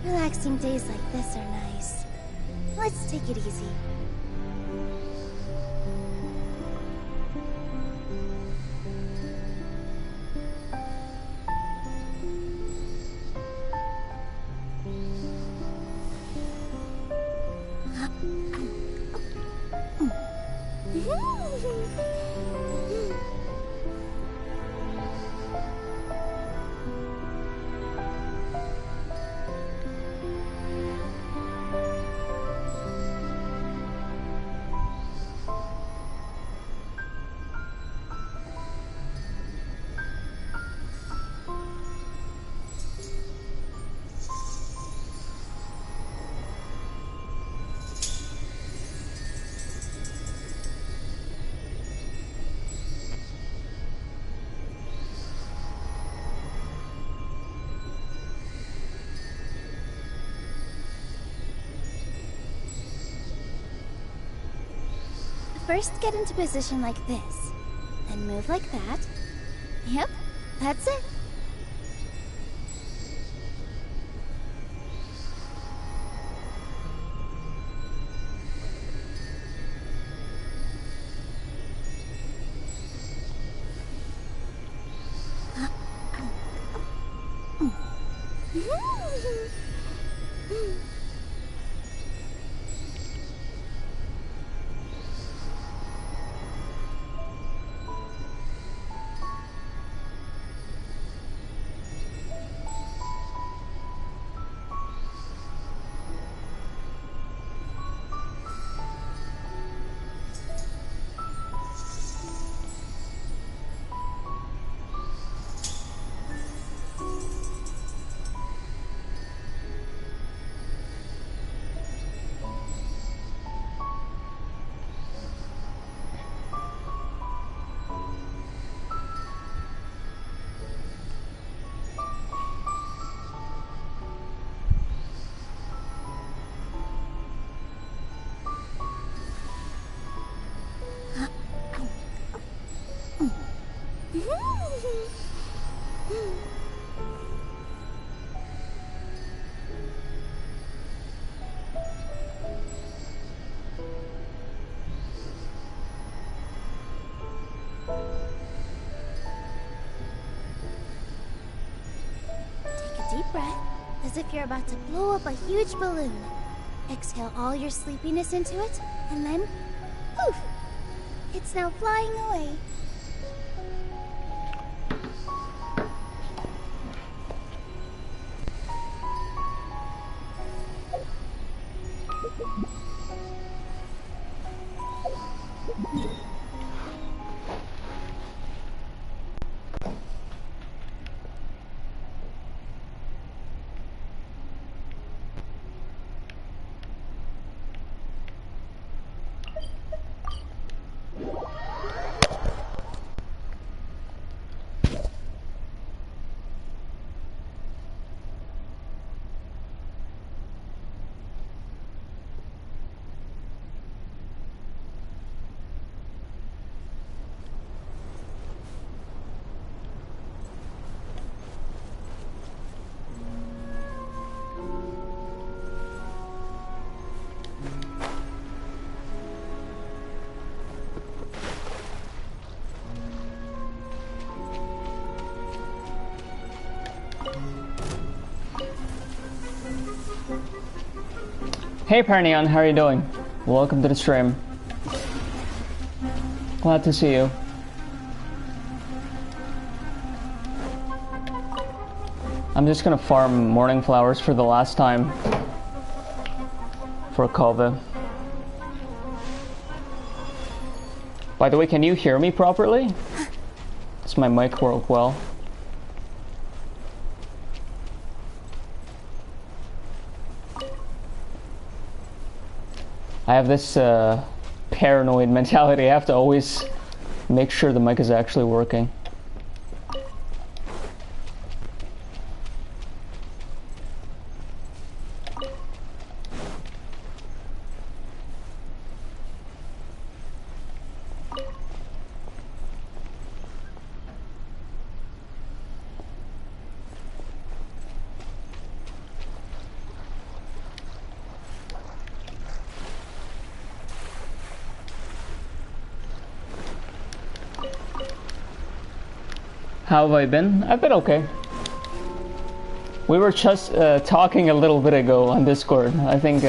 Relaxing days like this are nice. Let's take it easy. First, get into position like this. Then move like that. Yep, that's it. Deep breath, as if you're about to blow up a huge balloon. Exhale all your sleepiness into it, and then, poof! It's now flying away. Hey Parneon, how are you doing? Welcome to the stream. Glad to see you. I'm just gonna farm morning flowers for the last time for Kove. By the way, can you hear me properly? Does my mic work well? I have this paranoid mentality. I have to always make sure the mic is actually working. How have I been? I've been okay. We were just talking a little bit ago on Discord. I think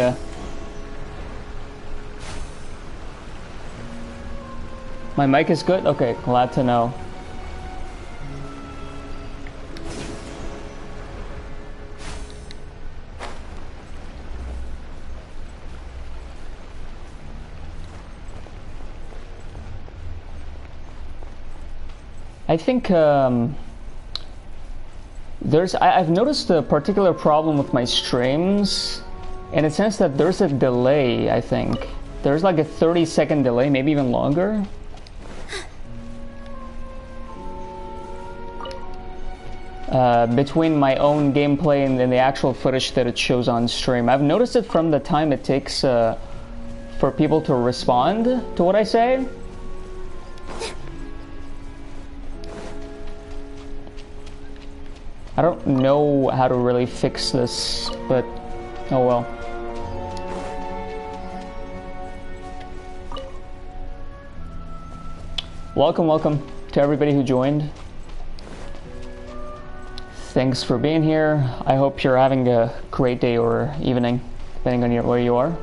my mic is good? Okay, glad to know. I think I've noticed a particular problem with my streams in a sense that there's a delay. I think there's like a 30-second delay, maybe even longer. Between my own gameplay and the actual footage that it shows on stream. I've noticed it from the time it takes for people to respond to what I say. I don't know how to really fix this, but oh well. Welcome to everybody who joined. Thanks for being here. I hope you're having a great day or evening, depending on where you are.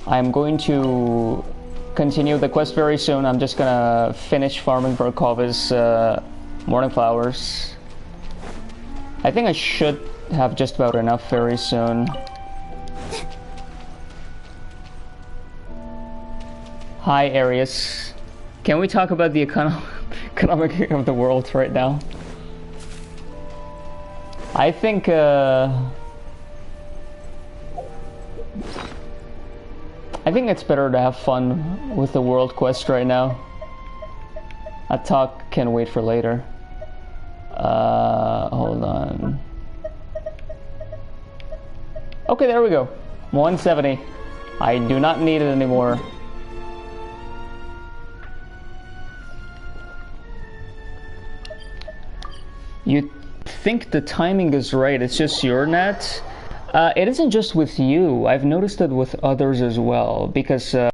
I'm going to continue the quest very soon. I'm just gonna finish farming for Kova's morning flowers. I think I should have just about enough very soon. Hi, Arius. Can we talk about the economic of the world right now? I think it's better to have fun with the world quest right now. A talk can wait for later. Hold on. Okay, there we go. 170. I do not need it anymore. You think the timing is right, it's just your net? It isn't just with you. I've noticed it with others as well, because the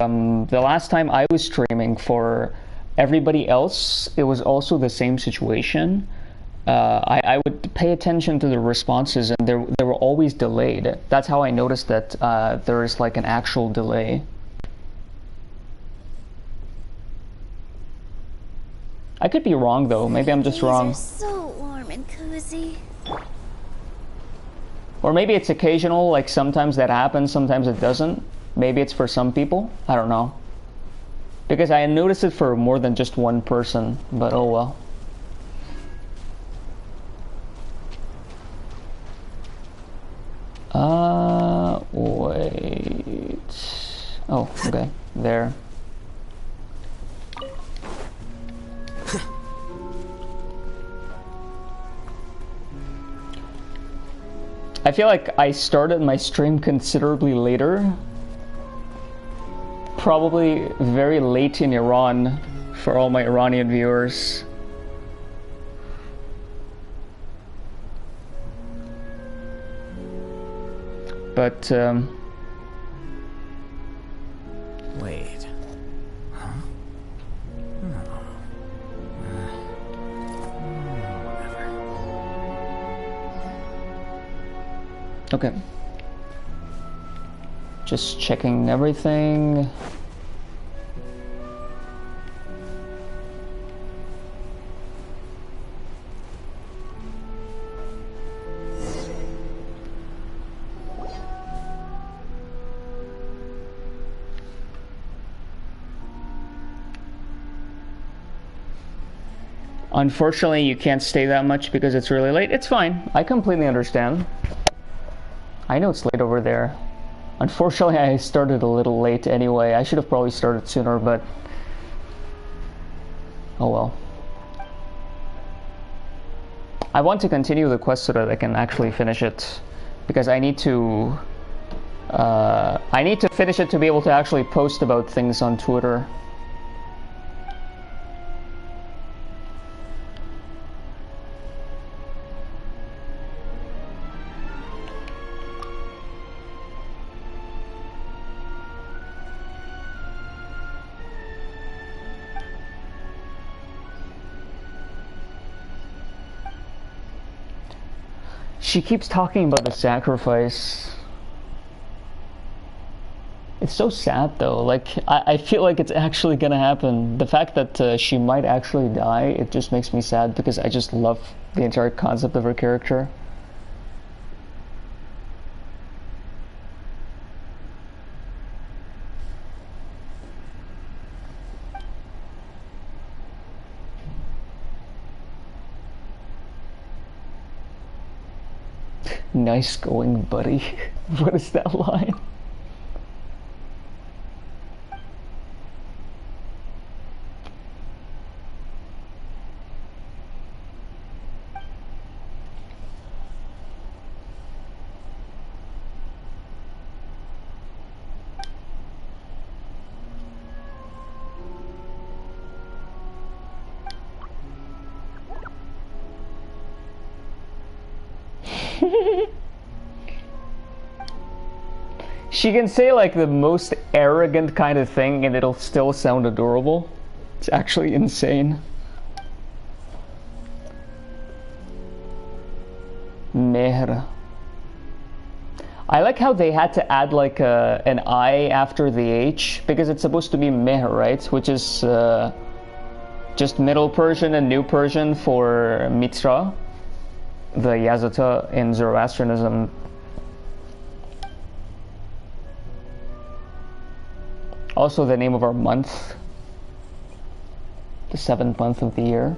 last time I was streaming for everybody else, it was also the same situation. I would pay attention to the responses, and they were always delayed. That's how I noticed that there is like an actual delay. I could be wrong though. Maybe I'm just wrong. These are so warm and cozy. Or maybe it's occasional, like sometimes that happens, sometimes it doesn't. Maybe it's for some people. I don't know. Because I noticed it for more than just one person, but oh well. Wait. Oh, okay. There. I feel like I started my stream considerably later. Probably very late in Iran for all my Iranian viewers. But, Wait. Huh? No. Whatever. okay. Just checking everything. Unfortunately, you can't stay that much because it's really late. It's fine. I completely understand. I know it's late over there. Unfortunately, I started a little late anyway. I should have probably started sooner, but oh well. I want to continue the quest so that I can actually finish it, because I need to finish it to be able to actually post about things on Twitter. She keeps talking about the sacrifice. It's so sad though, like, I feel like it's actually gonna happen. The fact that she might actually die, it just makes me sad because I just love the entire concept of her character. Nice going, buddy. What is that line? She can say like the most arrogant kind of thing and it'll still sound adorable. It's actually insane. Mehr. I like how they had to add like an I after the H because it's supposed to be Mehr, right? Which is just Middle Persian and New Persian for Mitra, the Yazata in Zoroastrianism. Also the name of our month, the 7th month of the year.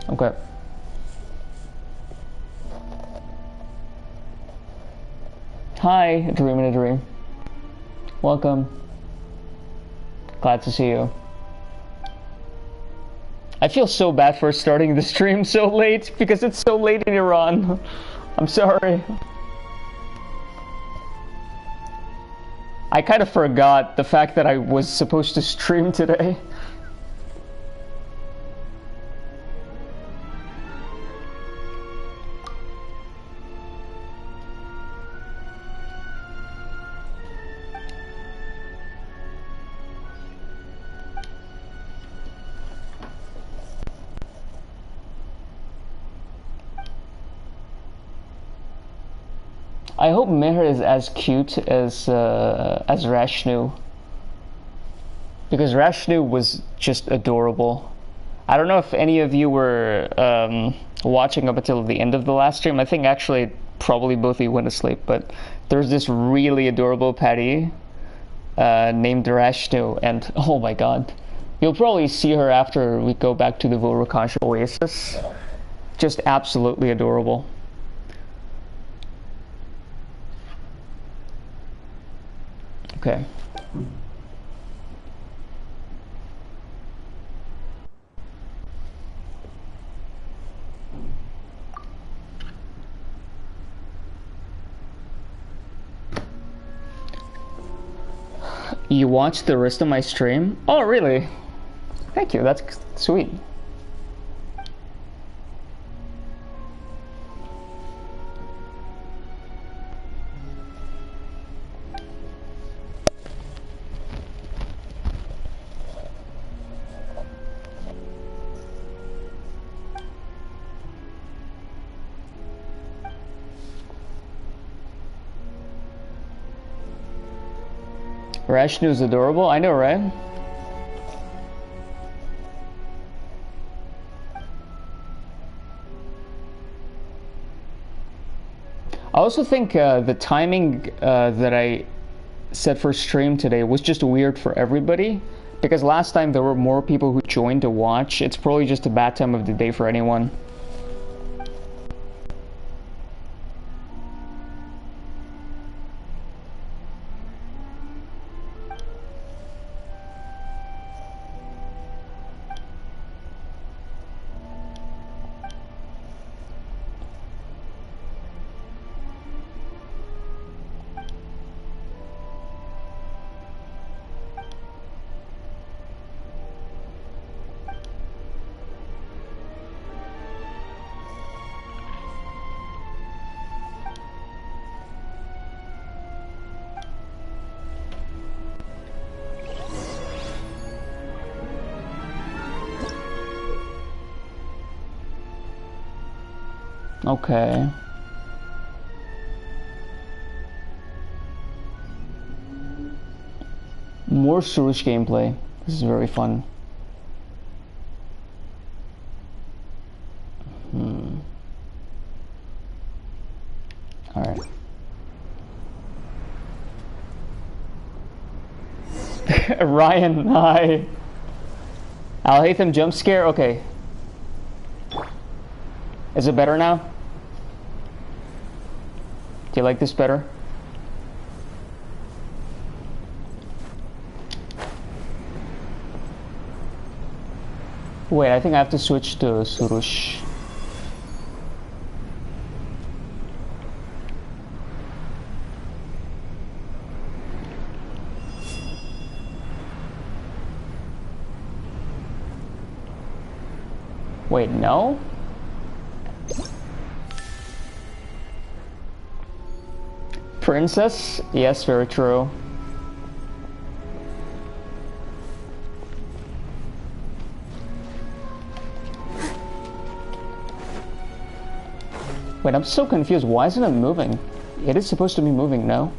Okay. Hi, Dream in a Dream. Welcome. Glad to see you. I feel so bad for starting the stream so late because it's so late in Iran. I'm sorry. I kind of forgot the fact that I was supposed to stream today. I hope Mehr is as cute as Rashnu, because Rashnu was just adorable. I don't know if any of you were watching up until the end of the last stream. I think actually probably both of you went to sleep, but there's this really adorable patty named Rashnu, and oh my god, you'll probably see her after we go back to the Volrakansh Oasis. Just absolutely adorable. Okay. You watched the rest of my stream? Oh, really? Thank you, that's sweet. Rashnu is adorable, I know, right? also think the timing that I set for stream today was just weird for everybody, because last time there were more people who joined to watch. It's probably just a bad time of the day for anyone. Okay. More Surush gameplay. This is very fun. Alright. Ryan, hi. Al Haytham jump scare? Okay. Is it better now? Do you like this better? Wait, I think I have to switch to Surush. Wait, no? Princess? Yes, very true. Wait, I'm so confused. Why isn't it moving? It is supposed to be moving, no?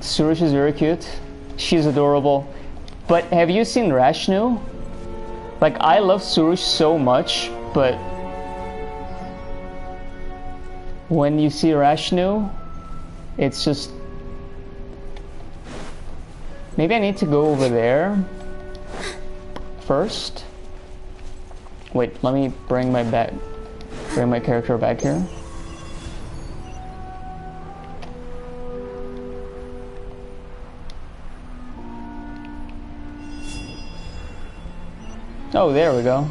Surush is very cute. She's adorable. But have you seen Rashnu? Like, I love Surush so much, but when you see Rashnu, it's just... Maybe I need to go over there first. Wait, let me bring my character back here. Oh, there we go.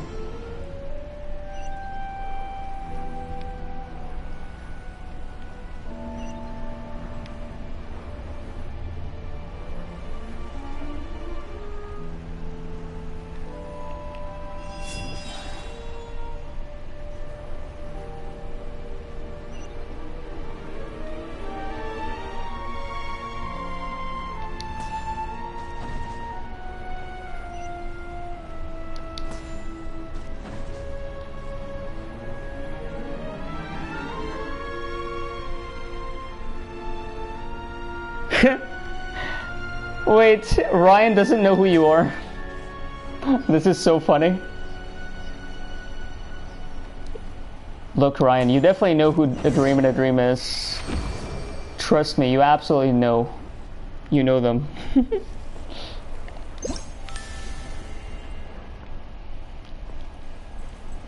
Wait, Ryan doesn't know who you are. This is so funny. Look, Ryan, you definitely know who A Dream and a Dream is. Trust me, you absolutely know. You know them.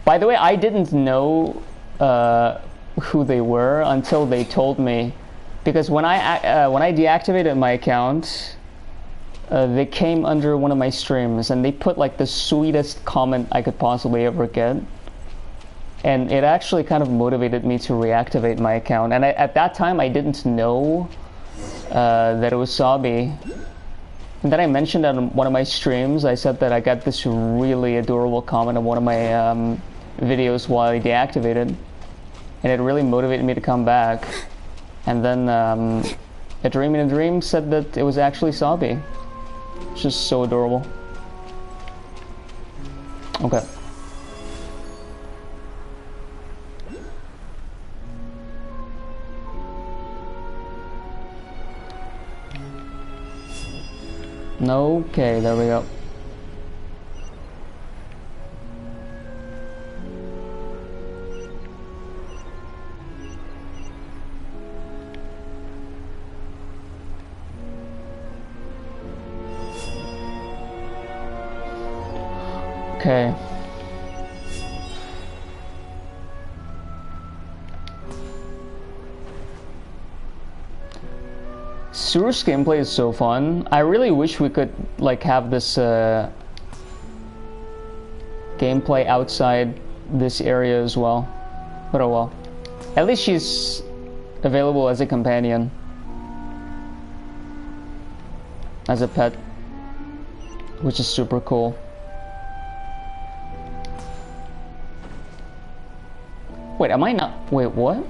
By the way, I didn't know who they were until they told me. Because when I deactivated my account, they came under one of my streams and they put like the sweetest comment I could possibly ever get. And it actually kind of motivated me to reactivate my account. And at that time, I didn't know that it was Sabi. And then I mentioned on one of my streams, I said that I got this really adorable comment on one of my videos while I deactivated. And it really motivated me to come back. And then A Dream in a Dream said that it was actually Sabi. It's just so adorable. Okay. Okay, there we go. Okay. Sur's gameplay is so fun. I really wish we could like have this gameplay outside this area as well. But oh well. At least she's available as a companion. As a pet. Which is super cool. Wait, am I not? Wait, what?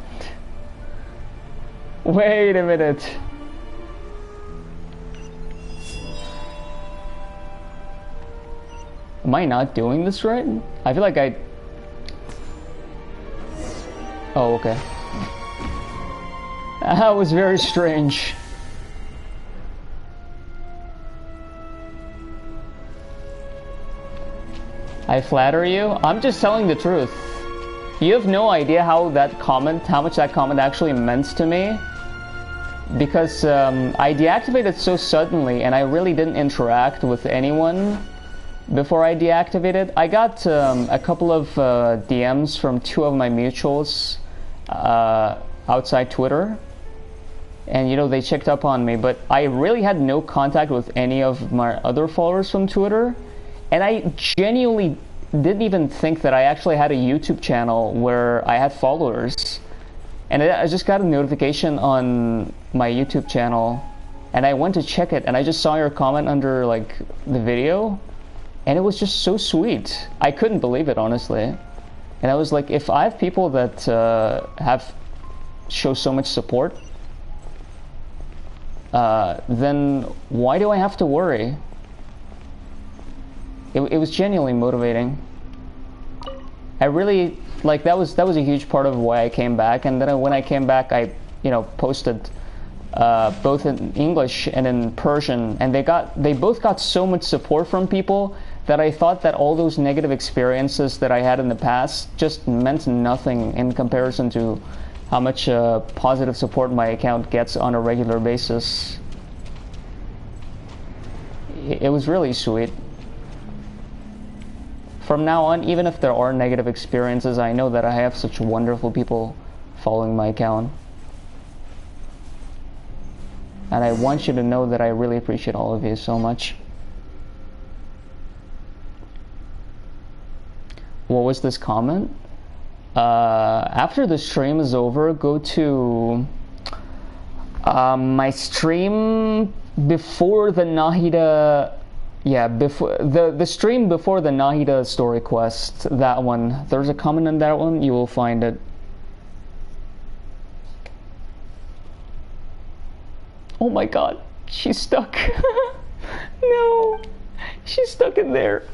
Wait a minute. Am I not doing this right? I feel like I... Oh, okay. That was very strange. I flatter you? I'm just telling the truth. You have no idea how much that comment actually meant to me. Because I deactivated so suddenly and I really didn't interact with anyone before I deactivated. I got a couple of DMs from two of my mutuals outside Twitter. And you know, they checked up on me, but I really had no contact with any of my other followers from Twitter. And I genuinely didn't even think that I actually had a YouTube channel where I had followers. And I just got a notification on my YouTube channel, and I went to check it, and I just saw your comment under like the video, and it was just so sweet. I couldn't believe it, honestly. And I was like, if I have people that show so much support, then why do I have to worry? It was genuinely motivating. I really like that was a huge part of why I came back. And then when I came back, I posted both in English and in Persian, and they both got so much support from people that I thought that all those negative experiences that I had in the past just meant nothing in comparison to how much positive support my account gets on a regular basis. It was really sweet. From now on, even if there are negative experiences, I know that I have such wonderful people following my account. And I want you to know that I really appreciate all of you so much. What was this comment? After the stream is over, go to my stream before the Nahida. Yeah, before the stream before the Nahida story quest. That one. There's a comment on that one. You will find it. Oh my God, she's stuck. No, she's stuck in there.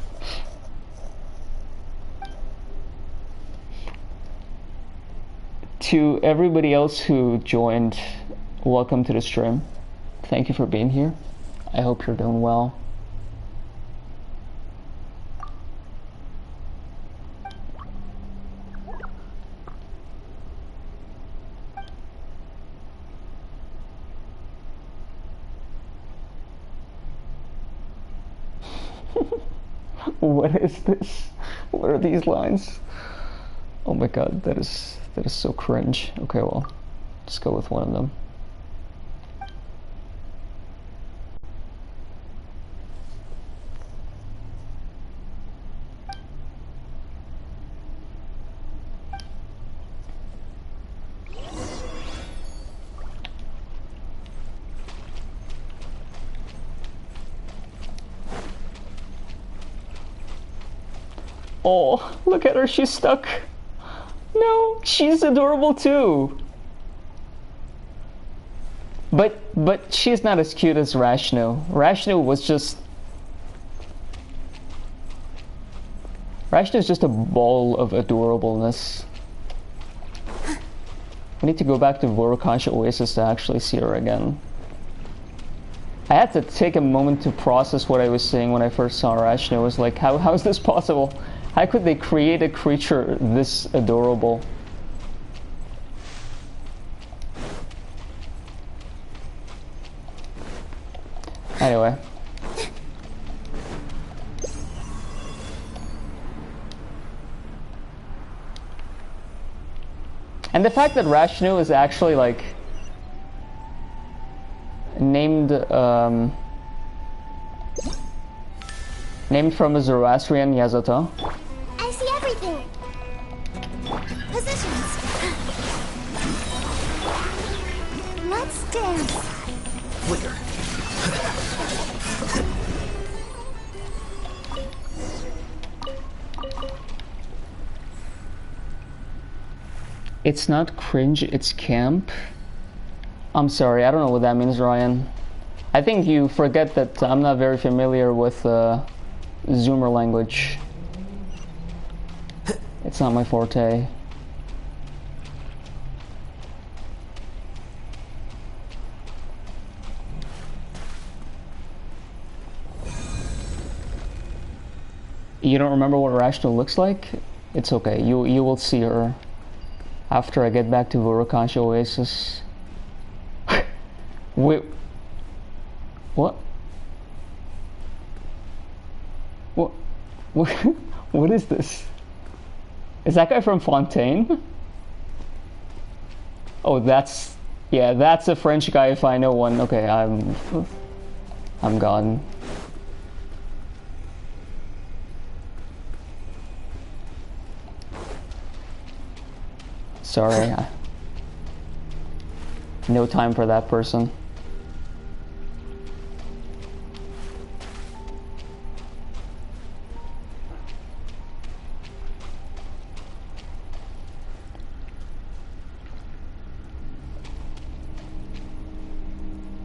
To everybody else who joined, welcome to the stream. Thank you for being here. I hope you're doing well. What is this? What are these lines? Oh my God, that is so cringe. Okay, well, just go with one of them. Oh, look at her, she's stuck. No, she's adorable too. But she's not as cute as Rashnu. Rashnu's just a ball of adorableness. I need to go back to Vorokhancha Oasis to actually see her again. I had to take a moment to process what I was seeing when I first saw Rashnu. I was like, how is this possible? How could they create a creature this adorable? Anyway. And the fact that Rashnu is actually like named named from a Zoroastrian Yazata. I see everything. Positions. Let's dance. Flicker. It's not cringe, it's camp. I'm sorry, I don't know what that means, Ryan. I think you forget that I'm not very familiar with Zoomer language. It's not my forte. You don't remember what Rashna looks like? It's okay, you will see her after I get back to Vurukashi Oasis. Wait. What? What? What is this? Is that guy from Fontaine? Oh, that's... Yeah, that's a French guy if I know one. Okay, I'm gone. Sorry. No time for that person.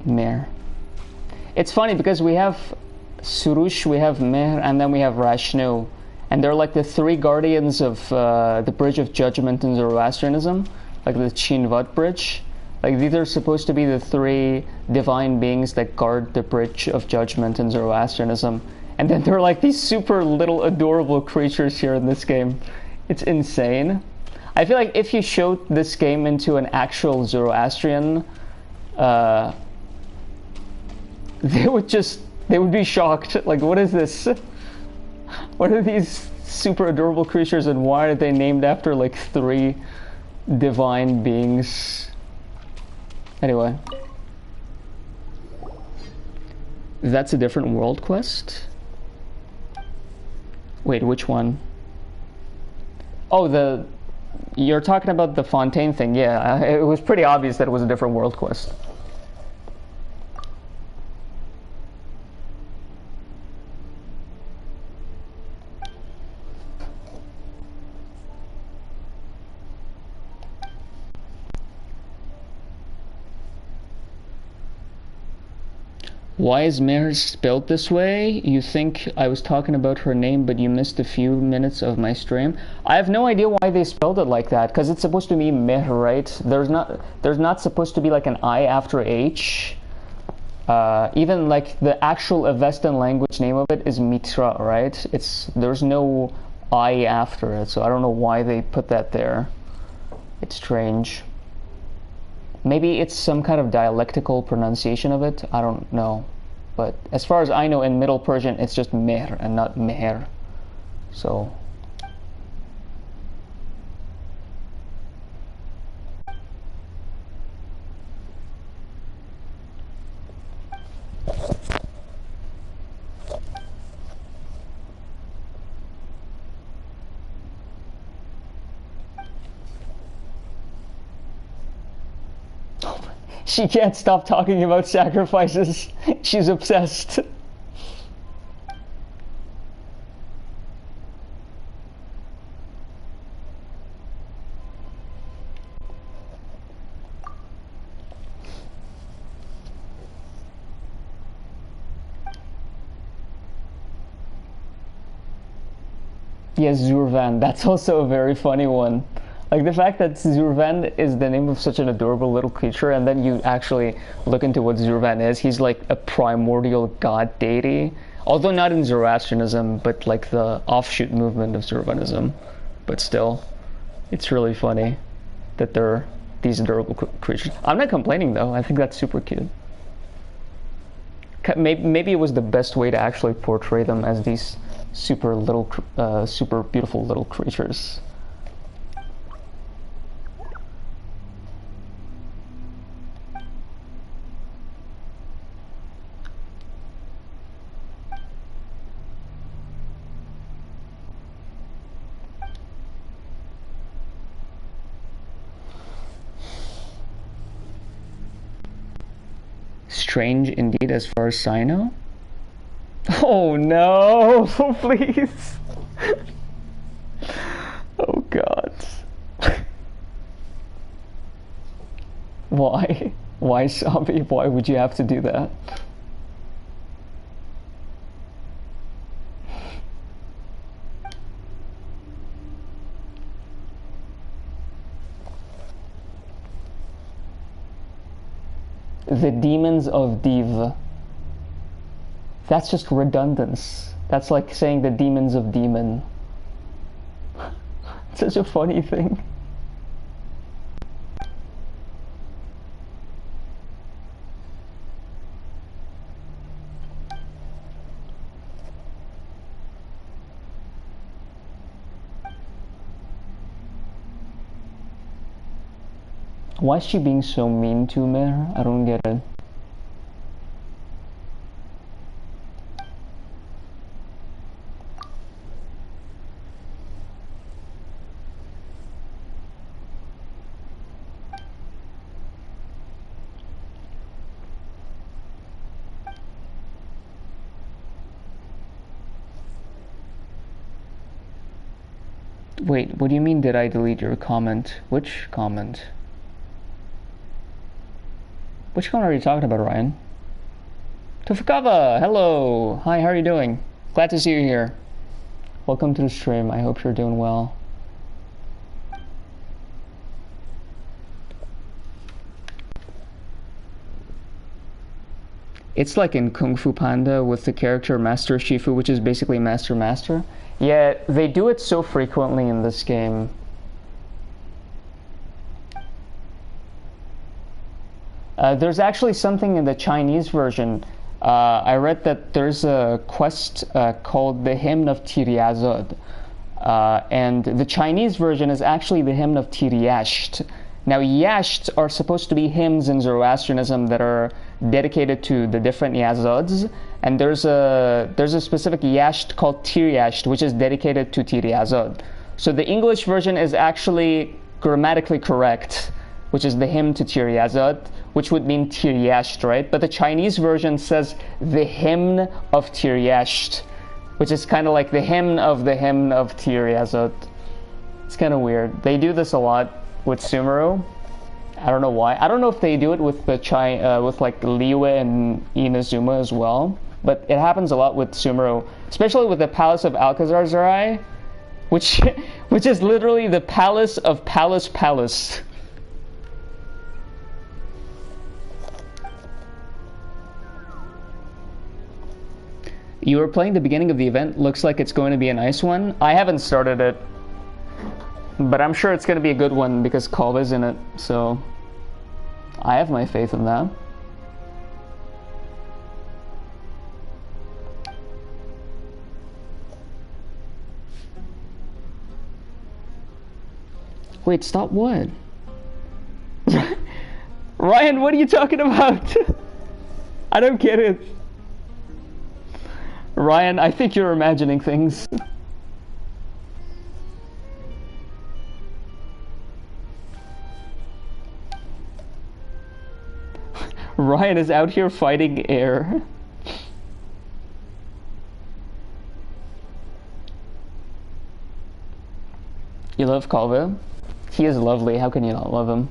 Mehr. It's funny because we have Surush, we have Mehr, and then we have Rashnu. And they're like the three guardians of the Bridge of Judgment in Zoroastrianism, like the Chinvat Bridge. Like these are supposed to be the three divine beings that guard the Bridge of Judgment in Zoroastrianism. And then they're like these super little adorable creatures here in this game. It's insane. I feel like if you showed this game into an actual Zoroastrian, they would be shocked. Like, what is this? What are these super adorable creatures and why are they named after like three divine beings? Anyway. That's a different world quest? Wait, which one? Oh, you're talking about the Fontaine thing. Yeah, it was pretty obvious that it was a different world quest. Why is Mehr spelled this way? You think I was talking about her name, but you missed a few minutes of my stream. I have no idea why they spelled it like that, because it's supposed to be Mehr, right? There's not supposed to be like an I after H. Even like the actual Avestan language name of it is Mitra, right? There's no I after it, so I don't know why they put that there. It's strange. Maybe it's some kind of dialectical pronunciation of it. I don't know. But as far as I know, in Middle Persian, it's just Mehr and not Mehr. So... She can't stop talking about sacrifices. She's obsessed. Yes, Zurvan. That's also a very funny one. Like the fact that Zurvan is the name of such an adorable little creature, and then you actually look into what Zurvan is. He's like a primordial god deity, although not in Zoroastrianism, but like the offshoot movement of Zurvanism. But still, it's really funny that they're these adorable creatures. I'm not complaining though. I think that's super cute. Maybe it was the best way to actually portray them as these super beautiful little creatures. strange indeed as far as I know. Oh no, please. Oh god. Why? Why, Sabi? Why would you have to do that? The demons of Div. That's just redundance. That's like saying the demons of demon. Such a funny thing. Why is she being so mean to Mer? I don't get it. Wait, what do you mean did I delete your comment? Which comment? Which one are you talking about, Ryan? Tofukava, hello! Hi, how are you doing? Glad to see you here. Welcome to the stream, I hope you're doing well. It's like in Kung Fu Panda with the character Master Shifu, which is basically Master Master. Yeah, they do it so frequently in this game. There's actually something in the Chinese version. I read that there's a quest called the Hymn of Tiriazod. And the Chinese version is actually the Hymn of Tiryasht. Now, Yasht are supposed to be hymns in Zoroastrianism that are dedicated to the different Yazods. And there's a specific Yasht called Tiryasht, which is dedicated to Tiryazod. So the English version is actually grammatically correct, which is the hymn to Tiryazod, which would mean Tiryasht, right? But the Chinese version says the hymn of Tiryasht, which is kind of like the hymn of Tiryazod. It's kind of weird. They do this a lot with Sumeru. I don't know why. I don't know if they do it with the with like Liyue and Inazuma as well, but it happens a lot with Sumeru, especially with the Palace of Alcazar Zerai, which is literally the palace of Palace. You were playing the beginning of the event. Looks like it's going to be a nice one. I haven't started it, but I'm sure it's going to be a good one because Kalva's in it, so I have my faith in that. Wait, stop what? Ryan, what are you talking about? I don't get it. Ryan, I think you're imagining things. Ryan is out here fighting air. You love Kalva? He is lovely, how can you not love him?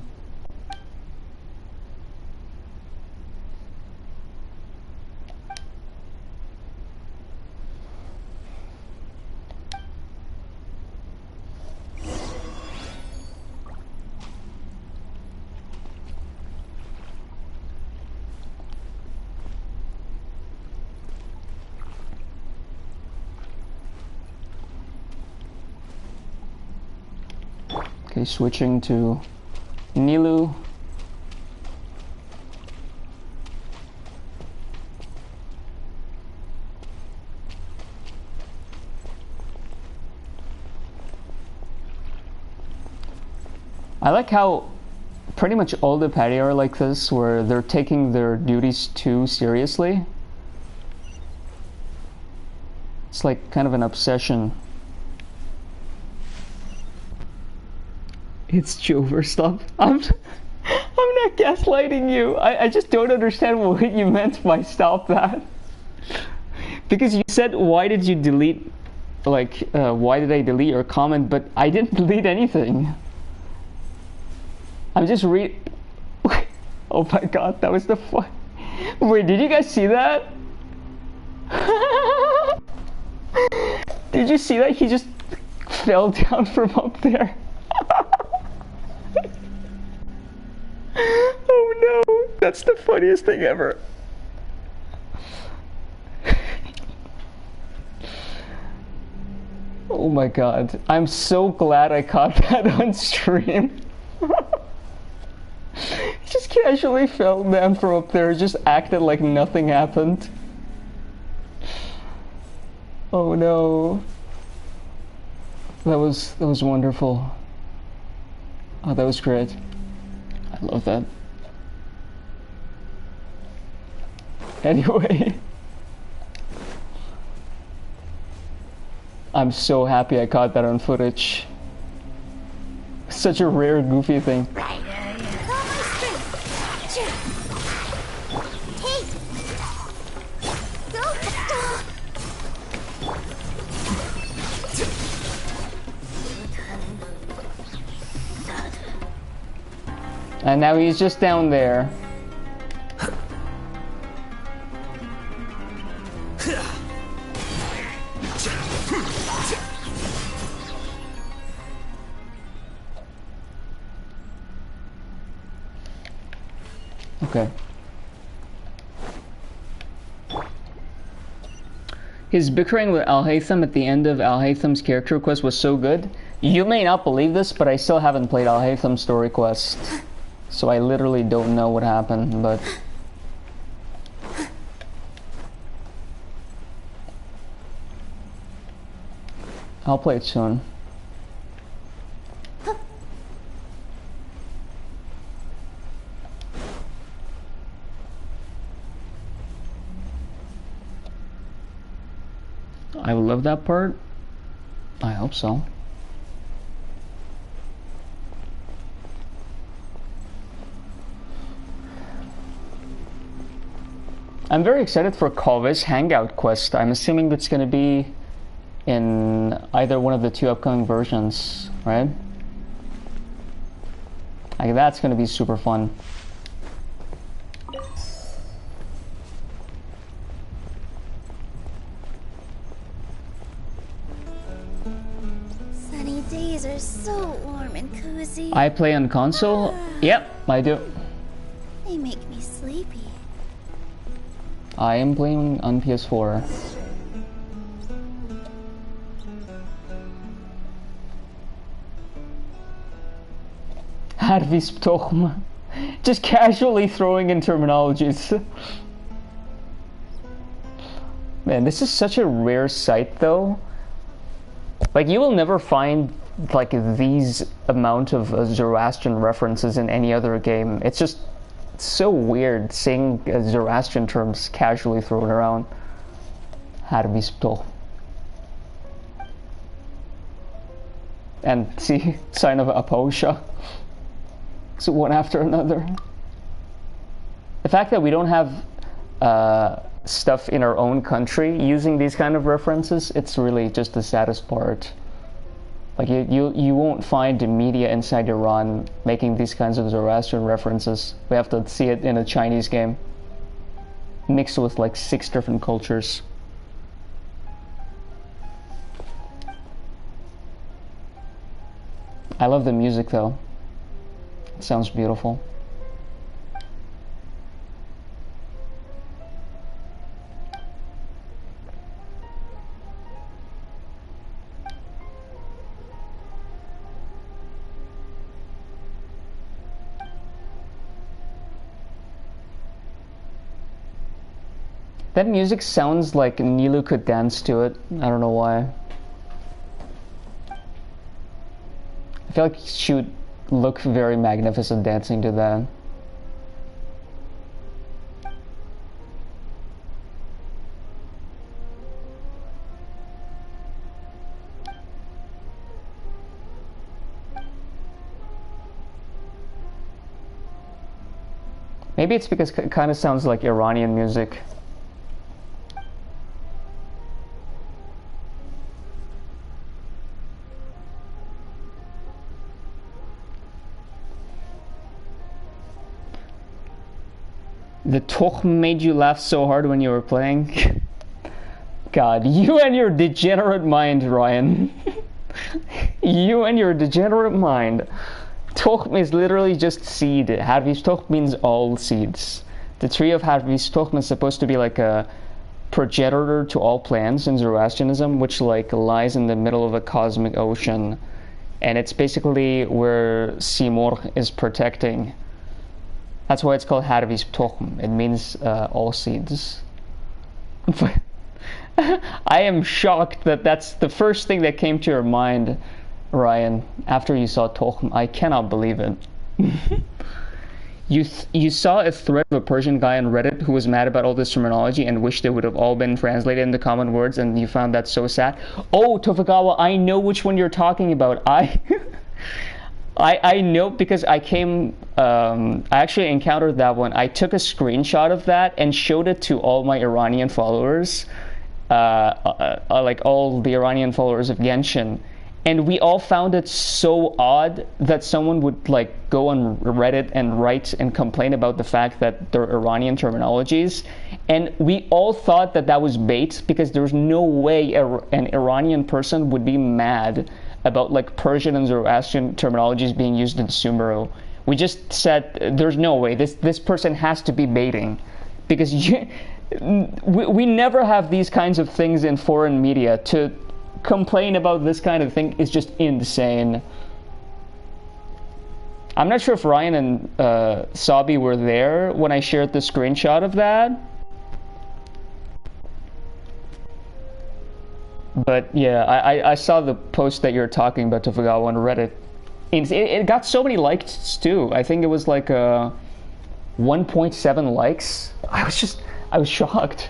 Okay, switching to Nilu. I like how pretty much all the party are like this, where they're taking their duties too seriously. It's like kind of an obsession. It's Jover, stop. I'm I'm not gaslighting you. I just don't understand what you meant by stop that. Because you said, why did you delete, like, why did I delete your comment? But I didn't delete anything. I'm just Oh my god, that was the fun. Wait, did you guys see that? Did you see that? He just fell down from up there. Oh no, that's the funniest thing ever. Oh my god, I'm so glad I caught that on stream. He just casually fell down from up there, just acted like nothing happened. Oh no. That was wonderful. Oh, that was great. I love that. Anyway. I'm so happy I caught that on footage. Such a rare goofy thing. And now he's just down there. Okay. His bickering with Al-Haytham at the end of Al-Haytham's character quest was so good. You may not believe this, but I still haven't played Al-Haytham's story quest. So I literally don't know what happened, but... I'll play it soon. I will love that part. I hope so. I'm very excited for Kove's Hangout quest. I'm assuming that's going to be in either one of the two upcoming versions, right? Like, that's going to be super fun. Sunny days are so warm and cozy. I play on console? Yep, I do. They make me sleepy. I am playing on PS4. Harvisptochma. Just casually throwing in terminologies. Man, this is such a rare sight though. Like, you will never find like these amount of Zoroastrian references in any other game. It's just so weird seeing Zoroastrian terms casually thrown around. Harvispto. And see, sign of Aposha. So one after another. The fact that we don't have stuff in our own country using these kind of references, it's really just the saddest part. Like, you won't find the media inside Iran making these kinds of Zoroastrian references. We have to see it in a Chinese game. Mixed with like 6 different cultures. I love the music though. It sounds beautiful. That music sounds like Nilu could dance to it. I don't know why. I feel like she would look very magnificent dancing to that. Maybe it's because it kind of sounds like Iranian music. The Toch made you laugh so hard when you were playing. God, you and your degenerate mind, Ryan. You and your degenerate mind. Toch is literally just seed. Harvey's means all seeds. The tree of Harvey's is supposed to be like a progenitor to all plants in Zoroastrianism, which like lies in the middle of a cosmic ocean. And it's basically where Simorgh is protecting. That's why it's called Harvey's Tochen. It means all seeds. I am shocked that that's the first thing that came to your mind, Ryan, after you saw Tochen. I cannot believe it. You saw a thread of a Persian guy on Reddit who was mad about all this terminology and wished they would have all been translated into common words, and you found that so sad. Oh, Tofagawa, I know which one you're talking about. I know because I actually encountered that one. I took a screenshot of that and showed it to all my Iranian followers, like all the Iranian followers of Genshin. And we all found it so odd that someone would like go on Reddit and write and complain about the fact that they're Iranian terminologies. And we all thought that that was bait because there's no way an Iranian person would be mad about like Persian and Zoroastrian terminologies being used in Sumeru. We just said there's no way, this person has to be baiting, because we never have these kinds of things in foreign media. To complain about this kind of thing is just insane. I'm not sure if Ryan and Sabi were there when I shared the screenshot of that. But yeah, I saw the post that you're talking about, Tofagawa, on Reddit. It got so many likes too. I think it was like 1.7 likes. I was shocked.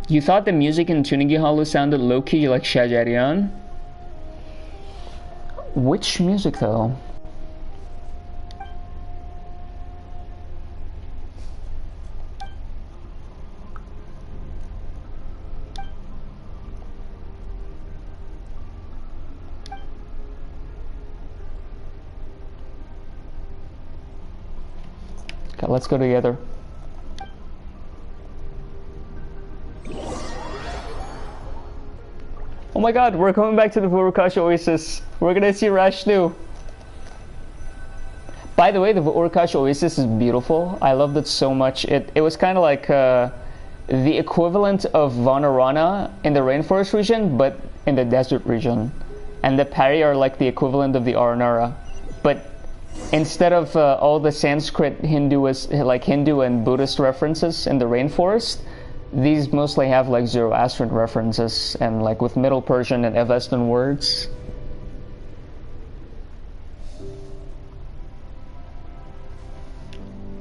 You thought the music in Tunigi Hollow sounded low-key like Shajarian? Which music though? Okay, let's go together. Oh my god, we're coming back to the Vurukash Oasis. We're gonna see Rashnu. By the way, the Vurukash Oasis is beautiful. I loved it so much. It was kind of like the equivalent of Vanarana in the rainforest region, but in the desert region. And the Pari are like the equivalent of the Aranara. But instead of all the Sanskrit, Hindu and Buddhist references in the rainforest, these mostly have like Zoroastrian references and like with Middle Persian and Avestan words.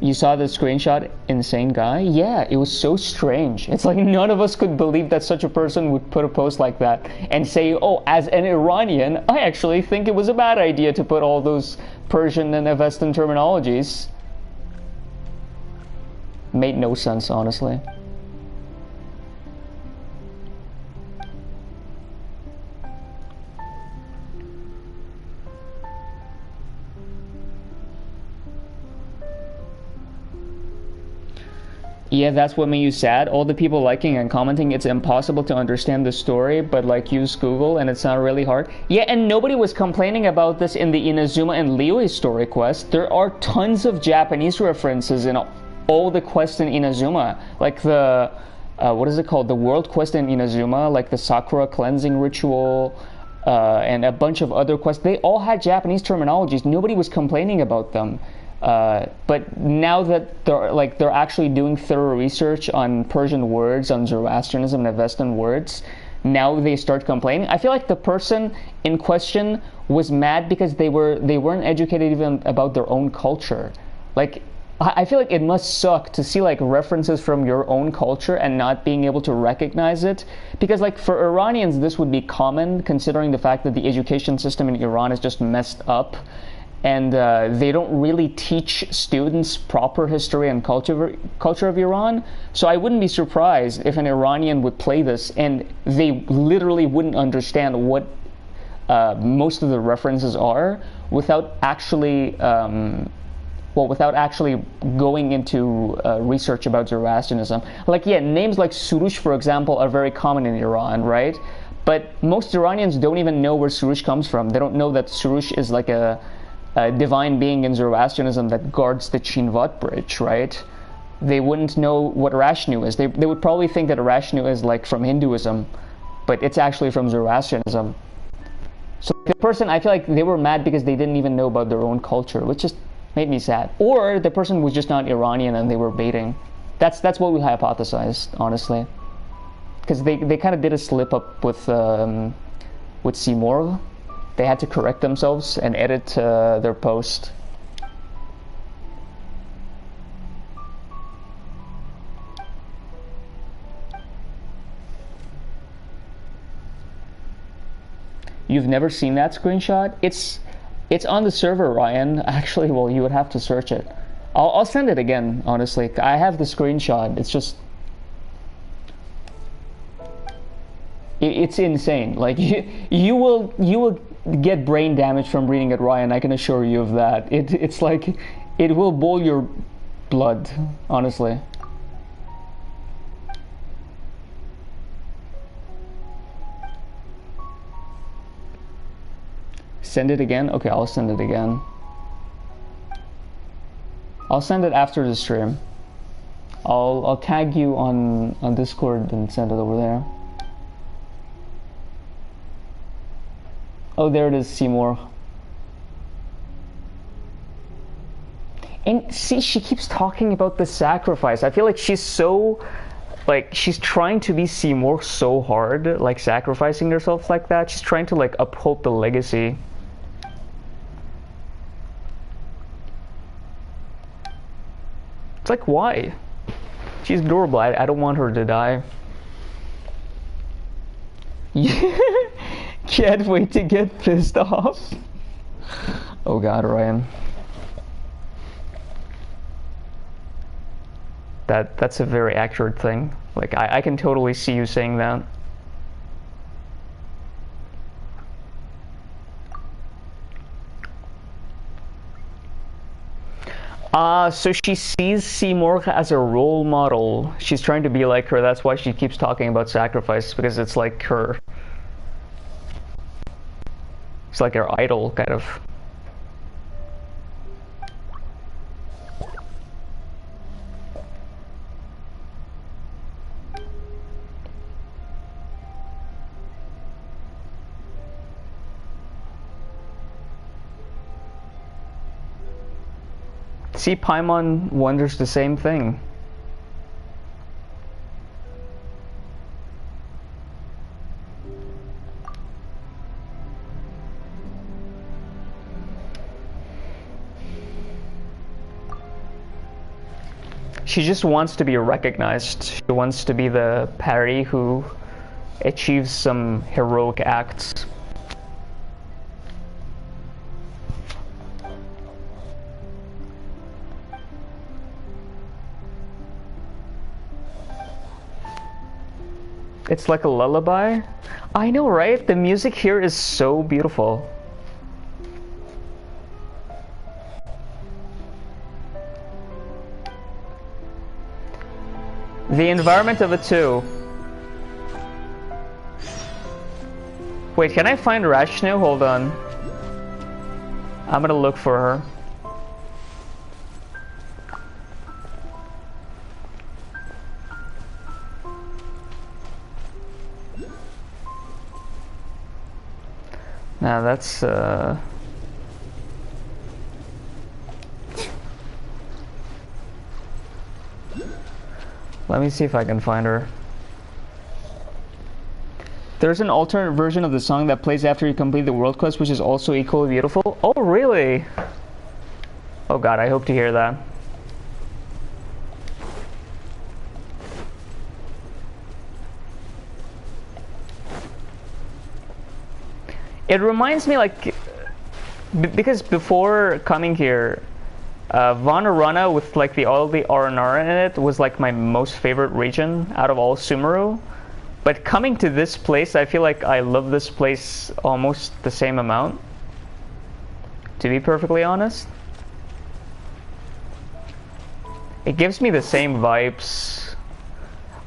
You saw the screenshot, insane guy? Yeah, it was so strange. It's like none of us could believe that such a person would put a post like that and say, oh, as an Iranian, I actually think it was a bad idea to put all those Persian and Avestan terminologies. Made no sense, honestly. Yeah, that's what made you sad. All the people liking and commenting, it's impossible to understand the story, but like use Google and it's not really hard. Yeah, and nobody was complaining about this in the Inazuma and Liyue story quest. There are tons of Japanese references in all the quests in Inazuma. Like the, what is it called? The world quest in Inazuma, like the Sakura cleansing ritual, and a bunch of other quests. They all had Japanese terminologies. Nobody was complaining about them. But now that they're actually doing thorough research on Persian words, on Zoroastrianism and Avestan words, now they start complaining. I feel like the person in question was mad because they weren't educated even about their own culture. Like I feel like it must suck to see like references from your own culture and not being able to recognize it, because like for Iranians this would be common, considering the fact that the education system in Iran is just messed up, and they don't really teach students proper history and culture of Iran. So I wouldn't be surprised if an Iranian would play this and they literally wouldn't understand what most of the references are without actually without actually going into research about Zoroastrianism. Like, yeah, names like Surush, for example, are very common in Iran, right? But most Iranians don't even know where Surush comes from. They don't know that Surush is like a divine being in Zoroastrianism that guards the Chinvat bridge, right? They wouldn't know what Rashnu is. They would probably think that Rashnu is like from Hinduism, but it's actually from Zoroastrianism. So the person, I feel like they were mad because they didn't even know about their own culture, which just made me sad. Or the person was just not Iranian and they were baiting. That's what we hypothesized, honestly. Because they kind of did a slip up with Seymour. They had to correct themselves and edit their post. You've never seen that screenshot? It's on the server, Ryan. Actually, well, you would have to search it. I'll send it again, honestly. I have the screenshot. It's just... It's insane. Like, you will get brain damage from reading it, Ryan. I can assure you of that. It's like... It will boil your blood, honestly. Send it again? Okay, I'll send it again. I'll send it after the stream. I'll tag you on Discord and send it over there. Oh, there it is, Seymour. And see, she keeps talking about the sacrifice. I feel like she's so... Like, she's trying to be Seymour so hard, like sacrificing herself like that. She's trying to like uphold the legacy. It's like, why? She's adorable. I don't want her to die. Can't wait to get pissed off. Oh god, Ryan. That's a very accurate thing. Like, I can totally see you saying that. So she sees Seymour as a role model. She's trying to be like her. That's why she keeps talking about sacrifice, because it's like her. It's like her idol, kind of. See, Paimon wonders the same thing. She just wants to be recognized. She wants to be the Pari who achieves some heroic acts. It's like a lullaby. I know, right? The music here is so beautiful. The environment of it too. Wait, can I find Rashnu? Hold on. I'm gonna look for her. Now that's let me see if I can find her. There's an alternate version of the song that plays after you complete the world quest, which is also equally beautiful. Oh, really? Oh god, I hope to hear that. It reminds me like because before coming here, Vanarana with like all the R&R in it was like my most favorite region out of all Sumeru. But coming to this place, I feel like I love this place almost the same amount. To be perfectly honest. It gives me the same vibes.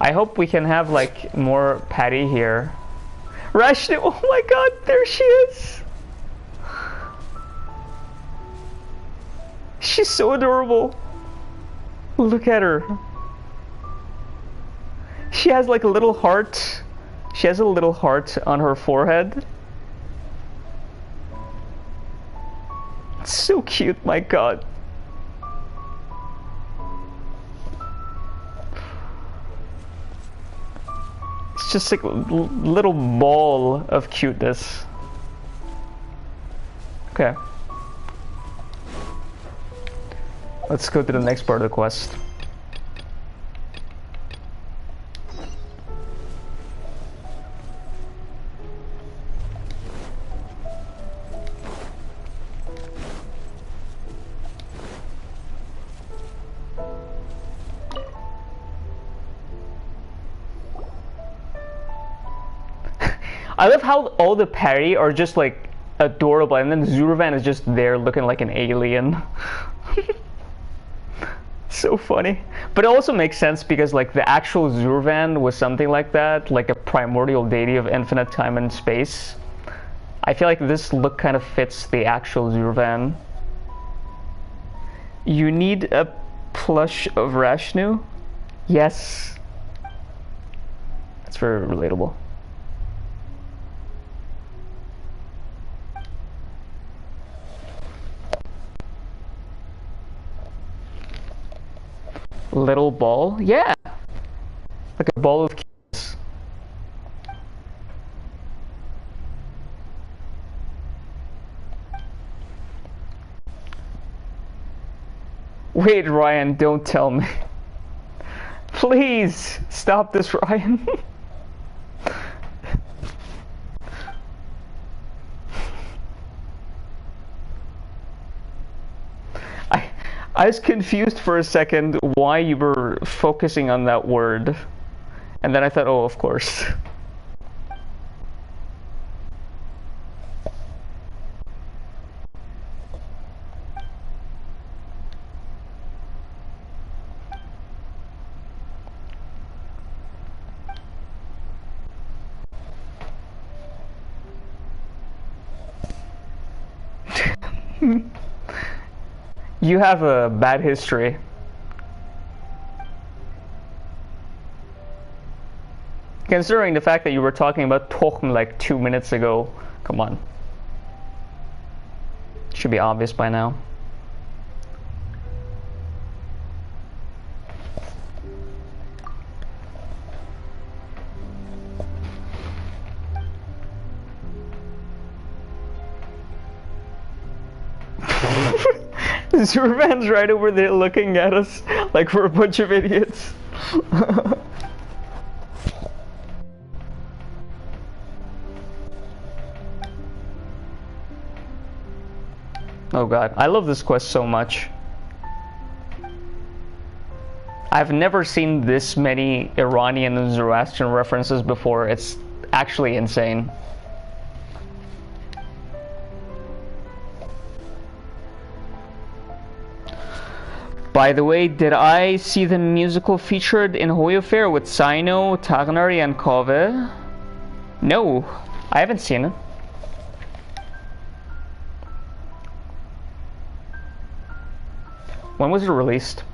I hope we can have like more Patty here. Rashnu, oh my god, there she is! She's so adorable. Look at her. She has like a little heart. She has a little heart on her forehead. It's so cute, my god. It's just like a little ball of cuteness. Okay. Let's go to the next part of the quest. I love how all the parry are just like adorable, and then Zurvan is just there looking like an alien. So funny. But it also makes sense because like the actual Zurvan was something like that, like a primordial deity of infinite time and space. I feel like this look kind of fits the actual Zurvan. You need a plush of Rashnu? Yes. That's very relatable. Little ball? Yeah! Like a ball of cuteness. Wait, Ryan, don't tell me. Please, stop this, Ryan. I was confused for a second why you were focusing on that word. And then I thought, oh, of course. You have a bad history. Considering the fact that you were talking about Tochm like 2 minutes ago. Come on. Should be obvious by now. Zurvan's right over there looking at us like we're a bunch of idiots. Oh god, I love this quest so much. I've never seen this many Iranian and Zoroastrian references before. It's actually insane. By the way, did I see the musical featured in Hoyo Fair with Saino, Tagnari, and Kove? No, I haven't seen it. When was it released?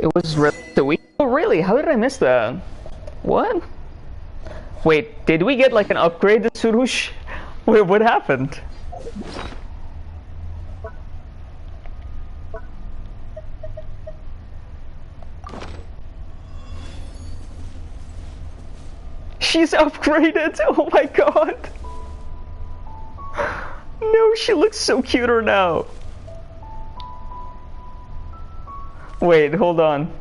It was released a week. Oh, really? How did I miss that? What? Wait, did we get like an upgrade to Surush? Wait, what happened? She's upgraded! Oh my god! No, she looks so cuter now. Wait, hold on.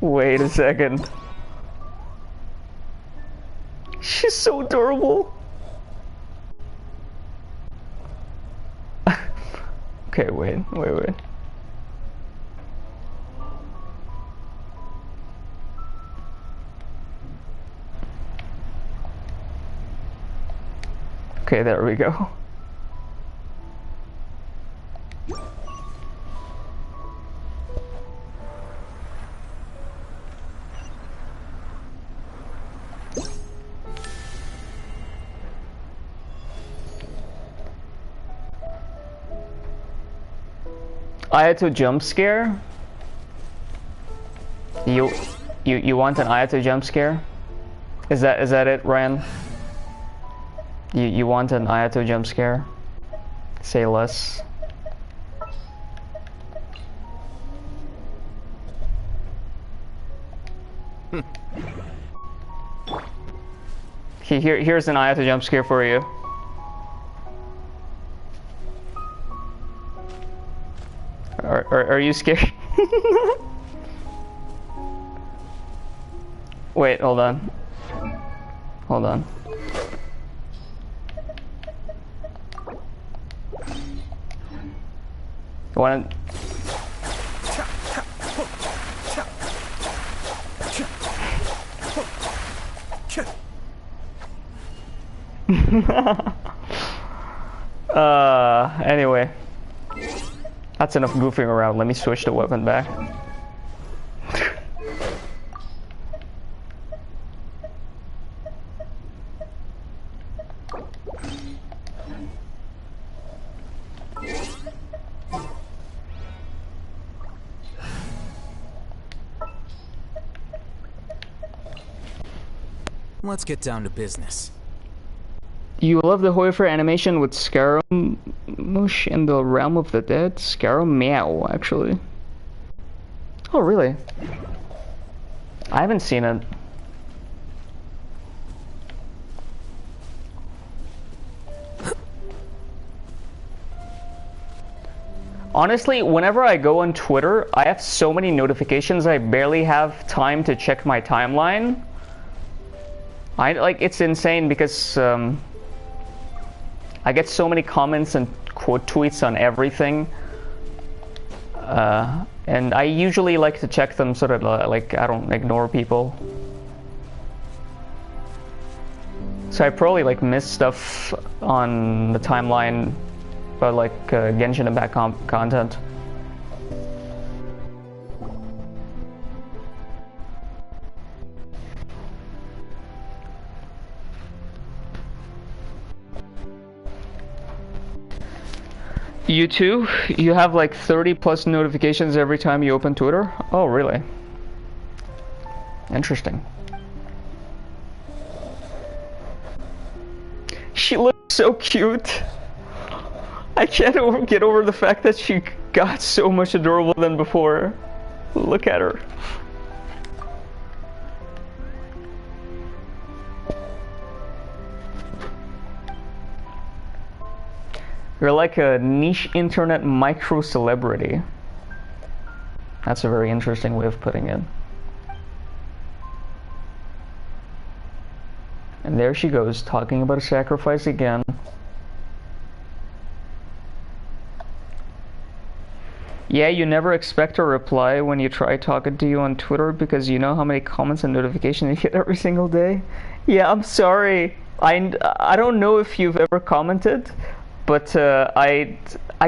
Wait a second. She's so adorable. Okay, wait. Okay, there we go. Ayato jump scare? You want an Ayato jump scare? Is that it, Ryan? You want an Ayato jump scare? Say less. Here's an Ayato jump scare for you. Are you scared? Wait, hold on. Hold on. You want anyway. That's enough goofing around. Let me switch the weapon back. Let's get down to business. You love the Hoifer animation with Scaramouche in the Realm of the Dead? Scarammeow, actually. Oh, really? I haven't seen it. Honestly, whenever I go on Twitter, I have so many notifications I barely have time to check my timeline. It's insane because I get so many comments and quote tweets on everything, and I usually like to check them so that I don't ignore people. So I probably miss stuff on the timeline about Genshin Impact content. You too? You have 30 plus notifications every time you open Twitter? Oh, really? Interesting. She looks so cute. I can't get over the fact that she got so much adorable than before. Look at her. You're like a niche internet micro-celebrity. That's a very interesting way of putting it. And there she goes, talking about a sacrifice again. Yeah, you never expect a reply when you try talking to you on Twitter because you know how many comments and notifications you get every single day? Yeah, I'm sorry. I don't know if you've ever commented, but I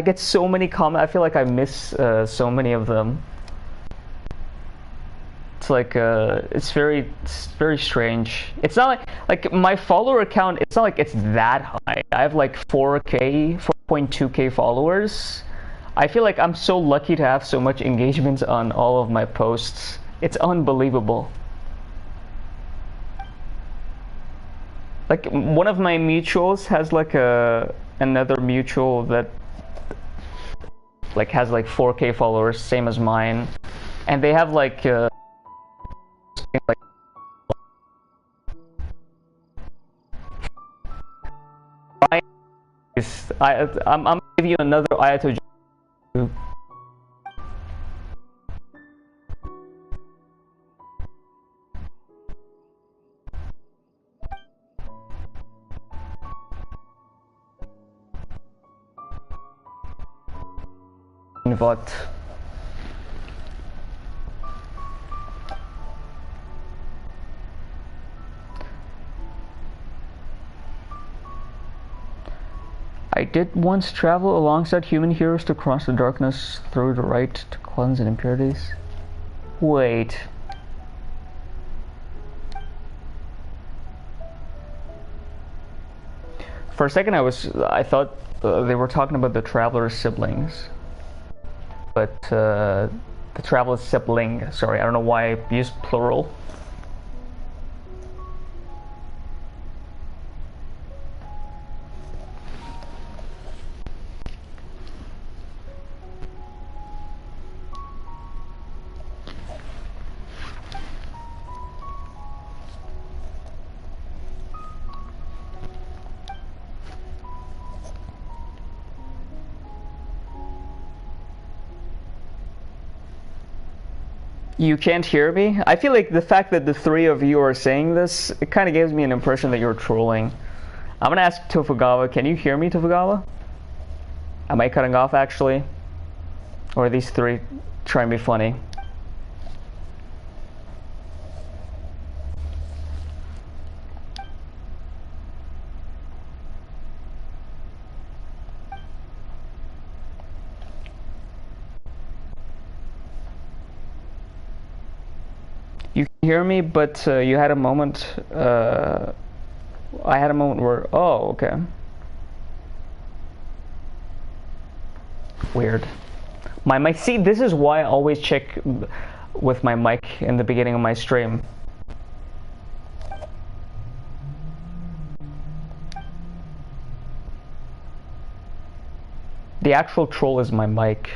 get so many comments. I feel like I miss so many of them. It's like it's very strange. It's not like my follower count. It's not like it's that high. I have like 4.2k followers. I feel like I'm so lucky to have so much engagement on all of my posts. It's unbelievable. Like one of my mutuals has like another mutual that like has like 4k followers, same as mine, and they have like I'm gonna give you another Ayato. What? I did once travel alongside human heroes to cross the darkness through the right to cleanse and impurities. Wait. For a second I thought they were talking about the traveler's siblings. But the traveler's sibling, sorry, I don't know why I used plural. You can't hear me? I feel like the fact that the three of you are saying this, it kind of gives me an impression that you're trolling. I'm gonna ask Tofugawa, can you hear me, Tofugawa? Am I cutting off, actually? Or are these three trying to be funny? You can hear me, but you had a moment. I had a moment where. Oh, okay. Weird. My mic. See, this is why I always check with my mic in the beginning of my stream. The actual troll is my mic.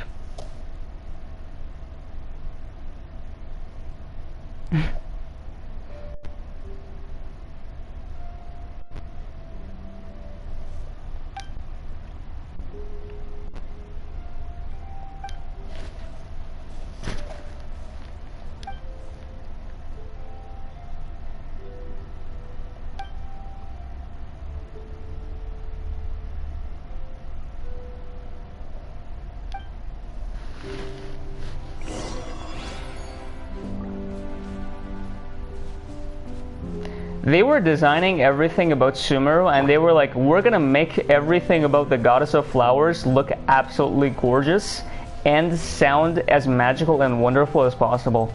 They were designing everything about Sumeru, and they were like, we're gonna make everything about the goddess of flowers look absolutely gorgeous and sound as magical and wonderful as possible.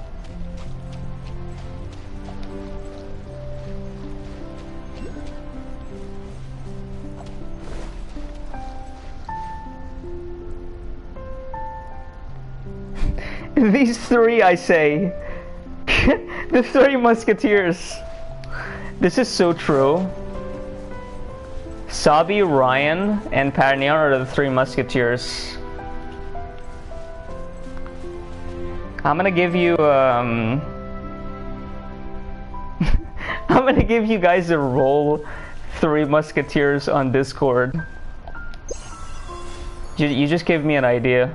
These three, I say. The three musketeers. This is so true. Sabi, Ryan, and Parnian are the three musketeers. I'm gonna give you I'm gonna give you guys a role, three musketeers on Discord. You just gave me an idea.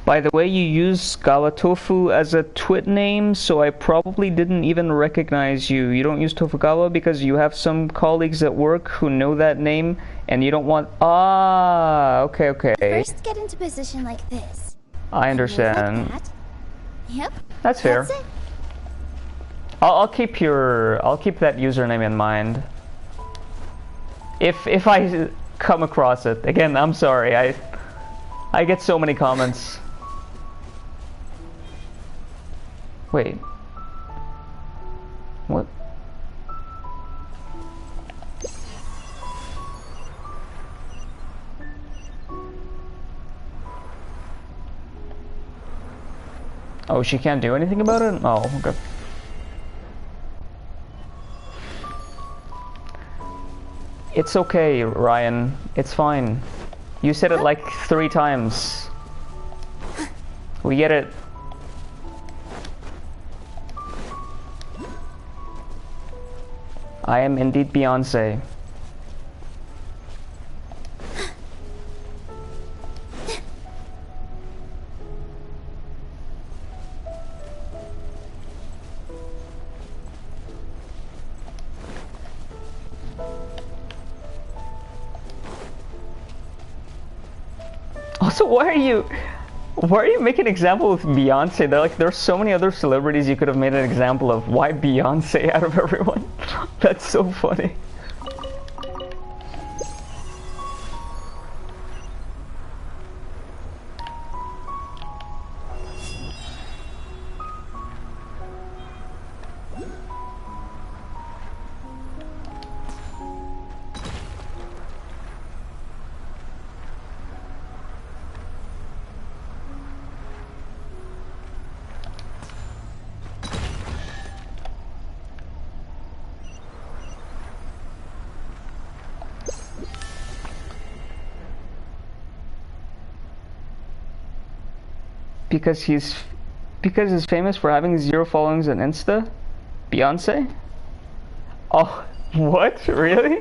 By the way, you use Galatofu as a twit name, so I probably didn't even recognize you. You don't use Tofugawa because you have some colleagues at work who know that name, and you don't want... Ah, okay, okay. First get into position like this. I understand. Like that. Yep. That's fair. That's it. I'll keep that username in mind. If I come across it. Again, I'm sorry. I get so many comments. Wait. What? Oh, she can't do anything about it? Oh, okay. It's okay, Ryan. It's fine. You said it like 3 times. We get it. I am indeed Beyonce. Also, why are you making an example of Beyonce? There's so many other celebrities you could have made an example of. Why Beyonce out of everyone? That's so funny. Because he's famous for having 0 followings on Insta? Beyonce? Oh, what? Really?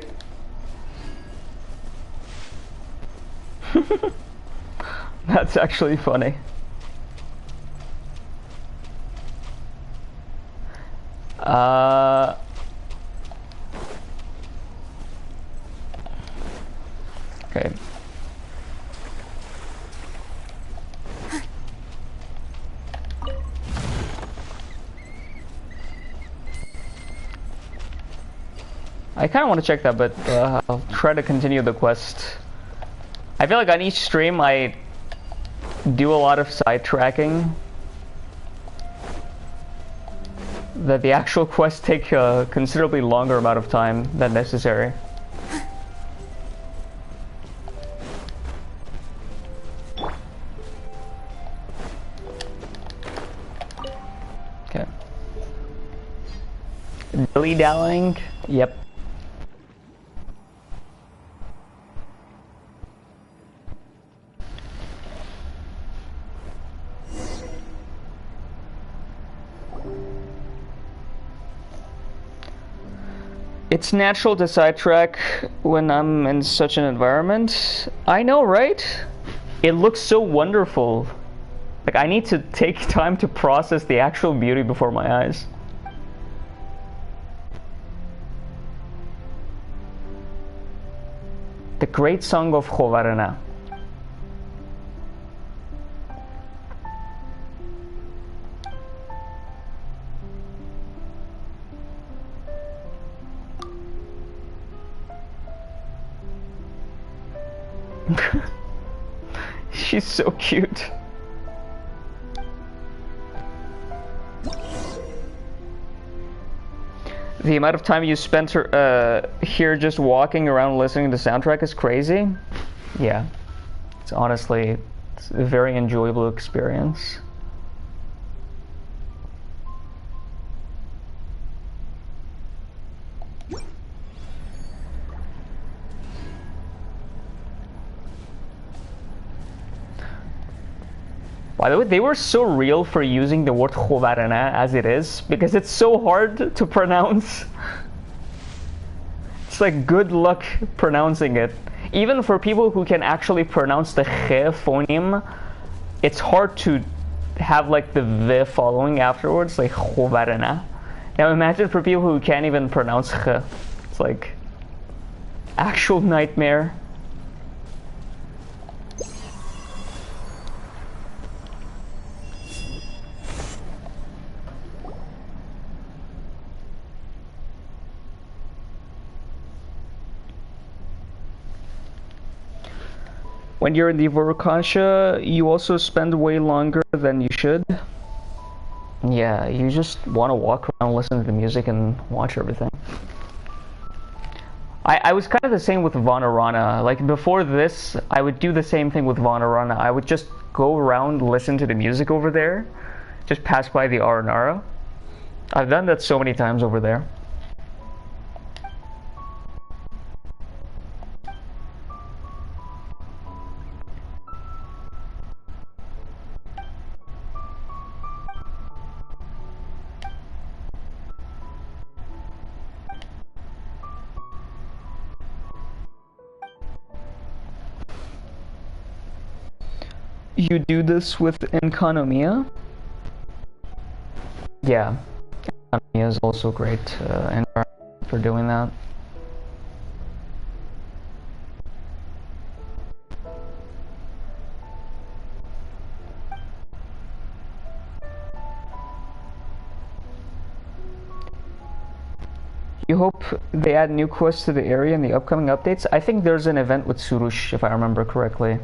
That's actually funny. Okay. I kind of want to check that, but I'll try to continue the quest. I feel like on each stream I do a lot of sidetracking that the actual quests take a considerably longer amount of time than necessary. Okay. Dilly-dallying? Yep. It's natural to sidetrack when I'm in such an environment. I know, right? It looks so wonderful. Like, I need to take time to process the actual beauty before my eyes. The great song of Khvarena. She's so cute. The amount of time you spent here just walking around listening to the soundtrack is crazy. Yeah, it's honestly a very enjoyable experience. By the way, they were so real for using the word Khvarena as it is, because it's so hard to pronounce. It's like good luck pronouncing it. Even for people who can actually pronounce the kh phoneme, it's hard to have like the V following afterwards, like Khvarena. Now imagine for people who can't even pronounce Kh. It's like actual nightmare. When you're in the Vorkansha, you also spend way longer than you should. Yeah, you just want to walk around, listen to the music, and watch everything. I was kind of the same with Vanarana. Like, before this, I would do the same thing with Vanarana. I would just go around, listen to the music over there, just pass by the Aranara. I've done that so many times over there. You do this with Enkanomiya? Yeah, Enkanomiya is also great for doing that. You hope they add new quests to the area in the upcoming updates? I think there's an event with Surush, if I remember correctly.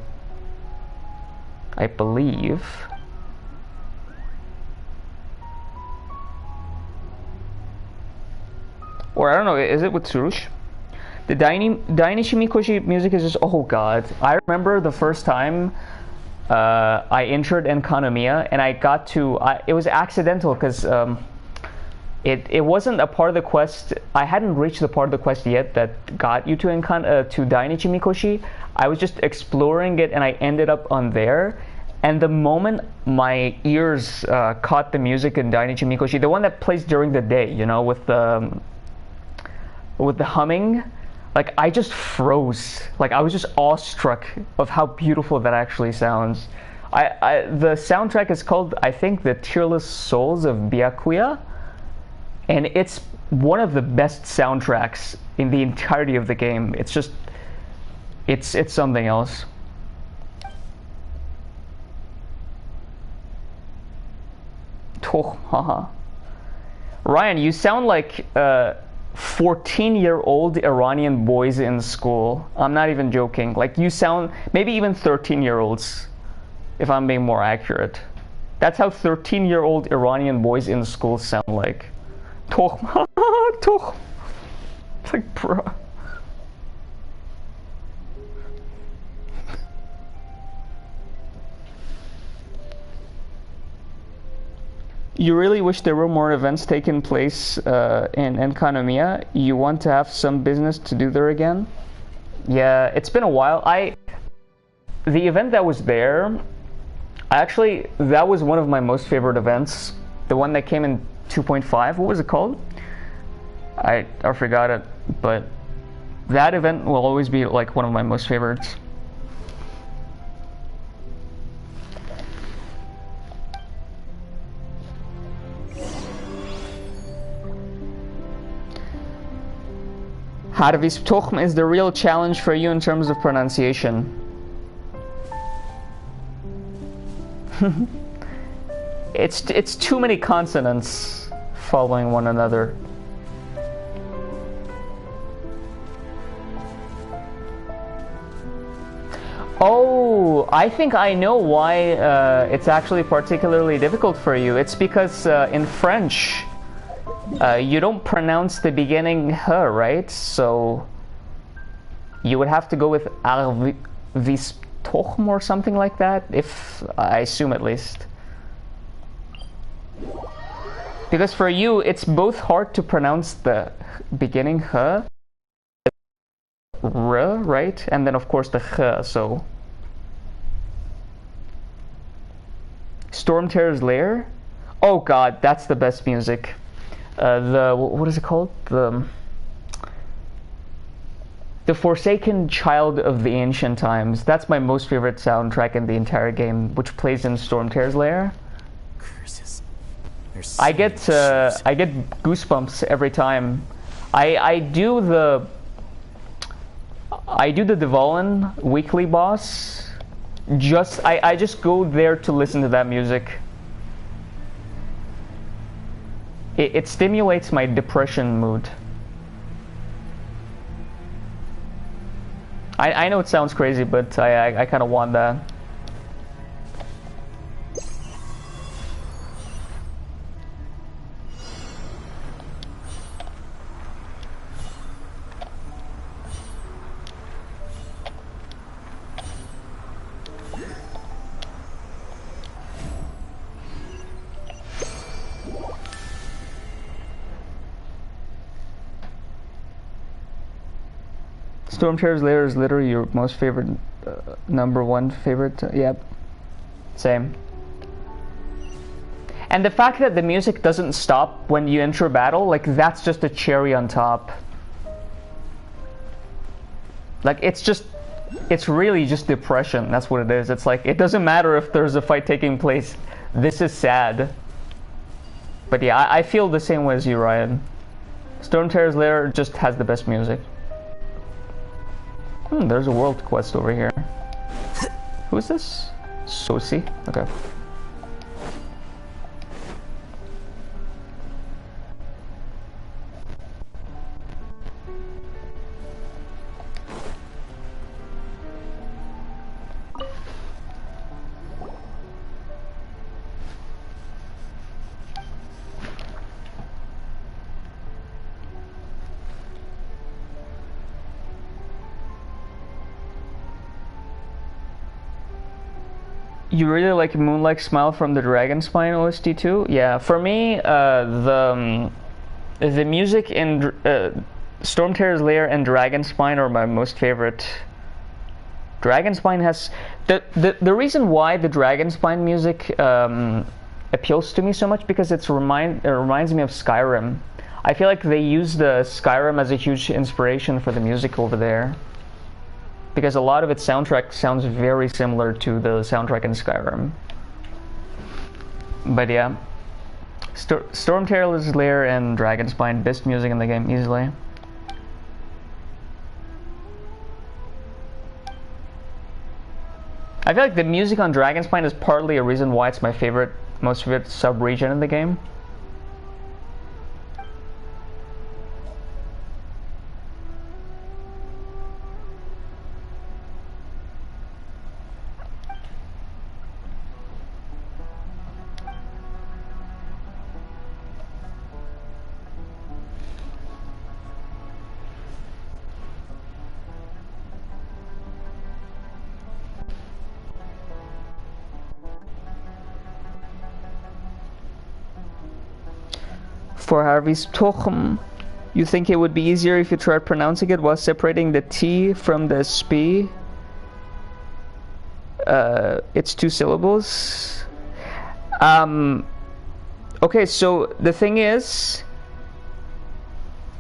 I believe. Or I don't know, is it with Surush? The Dainishimikoshi music is just, oh god. I remember the first time I entered Enkanomiya and I got to, it was accidental because it wasn't a part of the quest. I hadn't reached the part of the quest yet that got you to Dainichimikoshi. I was just exploring it and I ended up on there. And the moment my ears caught the music in Dainichimikoshi, the one that plays during the day, you know, with the humming, like I just froze. Like I was just awestruck of how beautiful that actually sounds. The soundtrack is called, I think, The Tearless Souls of Byakuya. And it's one of the best soundtracks in the entirety of the game. It's just, it's something else. Oh, haha. Ryan, you sound like 14-year-old Iranian boys in school. I'm not even joking. Like you sound, maybe even 13-year-olds, if I'm being more accurate. That's how 13-year-old Iranian boys in school sound like. It's like, bruh. You really wish there were more events taking place in Enkanomiya? You want to have some business to do there again? Yeah, it's been a while. The event that was there, that was one of my most favorite events. The one that came in 2.5, what was it called? I forgot it, but that event will always be like one of my most favorites. Harvis Tochm is the real challenge for you in terms of pronunciation. It's too many consonants following one another. Oh, I think I know why it's actually particularly difficult for you. It's because in French, you don't pronounce the beginning h, right? So you would have to go with Arvistochum or something like that, if I assume at least. Because for you, it's both hard to pronounce the beginning h, r, right? And then of course the ch, so. Storm Terror's Lair? Oh god, that's the best music. What is it called? The The Forsaken Child of the Ancient Times. That's my most favorite soundtrack in the entire game, which plays in Stormtear's Lair. Curses. I get goosebumps every time. I do the Dvalin weekly boss. I just go there to listen to that music. It stimulates my depression mood. I know it sounds crazy, but I kind of want that. Stormtear's Lair is literally your most favorite, number one favorite. Yep, same. And the fact that the music doesn't stop when you enter battle, like that's just a cherry on top. Like it's really just depression. That's what it is. It's like it doesn't matter if there's a fight taking place. This is sad. But yeah, I feel the same way as you, Ryan. Stormtear's Lair just has the best music. There's a world quest over here. Who is this? Sosi? Okay. You really like Moonlight Smile from the Dragon Spine OST too? Yeah, for me, the music in Stormtear's Lair and Dragon Spine are my most favorite. Dragon Spine has the reason why the Dragon Spine music appeals to me so much because it reminds me of Skyrim. I feel like they use the Skyrim as a huge inspiration for the music over there. Because a lot of its soundtrack sounds very similar to the soundtrack in Skyrim. But yeah, Stormtear's Lair and Dragonspine, best music in the game, easily. I feel like the music on Dragonspine is partly a reason why it's my most favorite sub-region in the game. For Harvey's Tochm, you think it would be easier if you tried pronouncing it while separating the T from the SP? It's 2 syllables. Okay, so the thing is,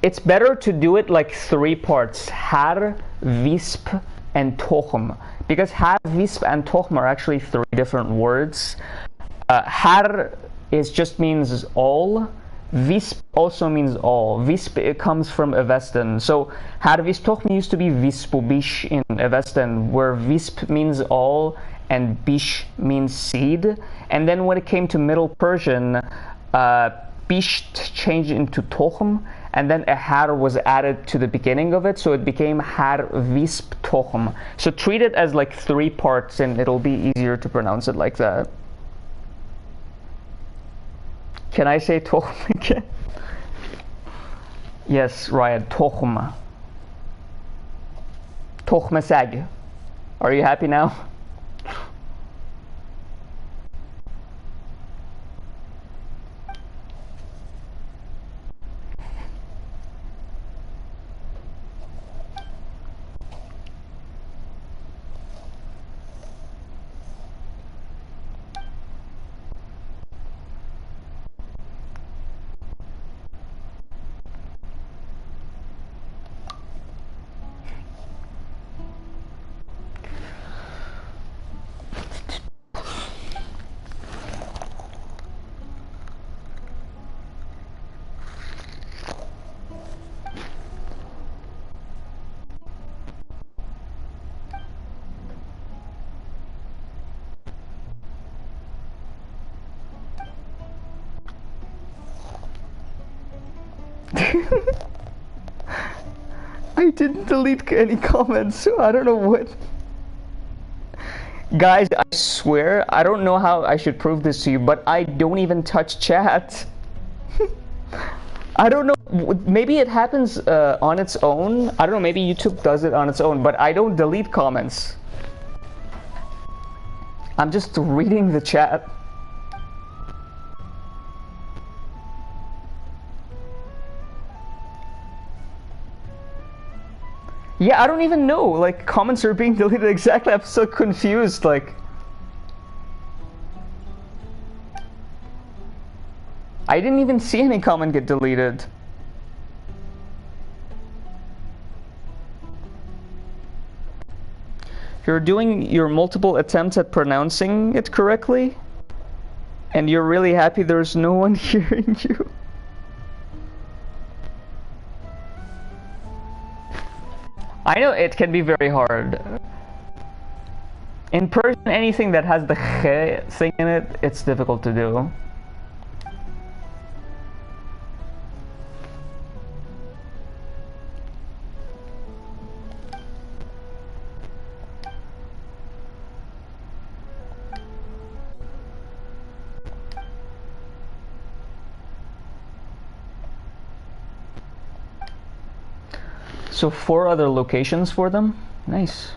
it's better to do it like 3 parts. Har, Visp, and Tochm. Because Har, Visp, and Tochm are actually 3 different words. Har just means all. Visp also means all. Visp, it comes from Avestan. So Harvistochm used to be Vispobish in Avestan, where Visp means all and Bish means seed. And then when it came to Middle Persian, Bish changed into Tochm, and then a Har was added to the beginning of it, so it became Har Visp Tochm. So treat it as like 3 parts and it'll be easier to pronounce it like that. Can I say Tochm again? Yes, Ryan, Tochm. Tochmesag. Are you happy now? I didn't delete any comments, so I don't know what. Guys, I swear, I don't know how I should prove this to you, but I don't even touch chat. I don't know, maybe it happens on its own. I don't know, maybe YouTube does it on its own, but I don't delete comments. I'm just reading the chat. Yeah, I don't even know, like, comments are being deleted exactly. I'm so confused, like. I didn't even see any comment get deleted. You're doing your multiple attempts at pronouncing it correctly, and you're really happy there's no one hearing you. I know it can be very hard. In Persian, anything that has the kh thing in it, it's difficult to do. So 4 other locations for them? Nice.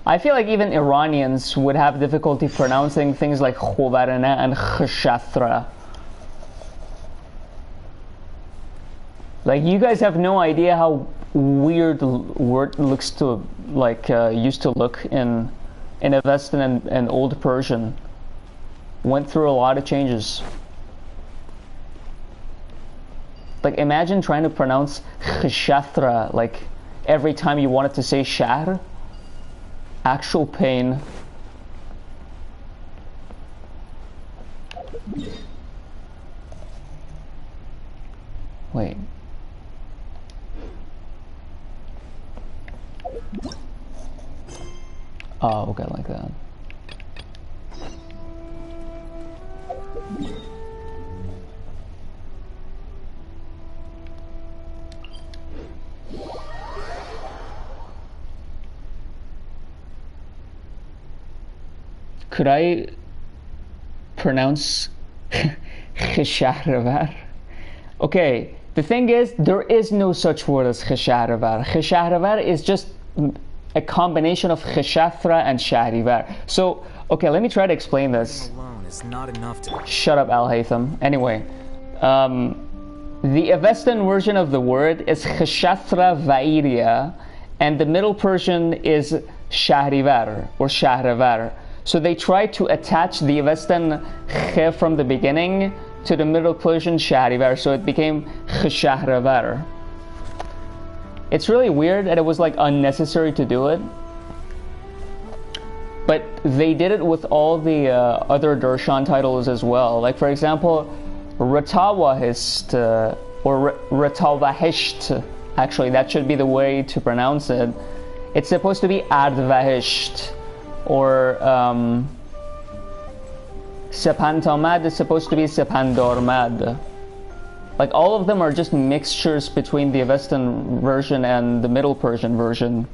I feel like even Iranians would have difficulty pronouncing things like Khvarena and Khshatra. Like, you guys have no idea how weird the word looks to, like, used to look in Avestan and Old Persian. Went through a lot of changes. Like, imagine trying to pronounce Khshatra, like, every time you wanted to say shahr. Actual pain. Wait. Oh, okay, like that. Could I pronounce Khshahravar? Okay, the thing is, there is no such word as Khshahravar. Khshahravar is just a combination of Khshatra and Shahrivar. So, okay, let me try to explain this. Alone is not enough to... Shut up, Al Haytham. Anyway, the Avestan version of the word is Khshatra Vairia, and the Middle Persian is Shahrivar or Shahravar. So they tried to attach the Avestan kh from the beginning to the Middle Persian Shahrivar, so it became Khshahravar. It's really weird, and it was like unnecessary to do it. But they did it with all the other Darshan titles as well. Like, for example, Ratawahist or Ratawahisht. Actually, that should be the way to pronounce it. It's supposed to be Ardvahisht. Or Sepantamad is supposed to be Sepandormad. Like, all of them are just mixtures between the Avestan version and the Middle Persian version.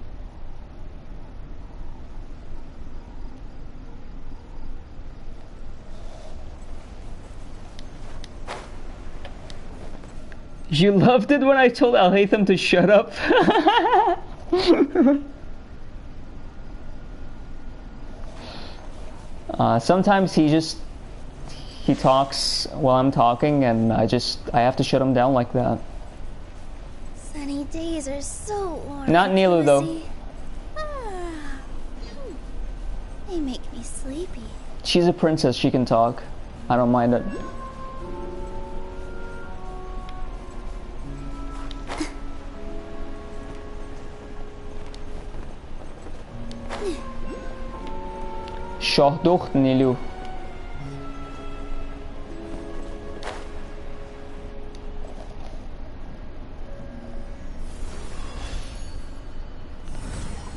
You loved it when I told Al Haytham to shut up? Sometimes he talks while I'm talking, and I have to shut him down like that. Sunny days are so warm. Not Nilu though. They make me sleepy. She's a princess, she can talk. I don't mind it. Shahducht Nilu.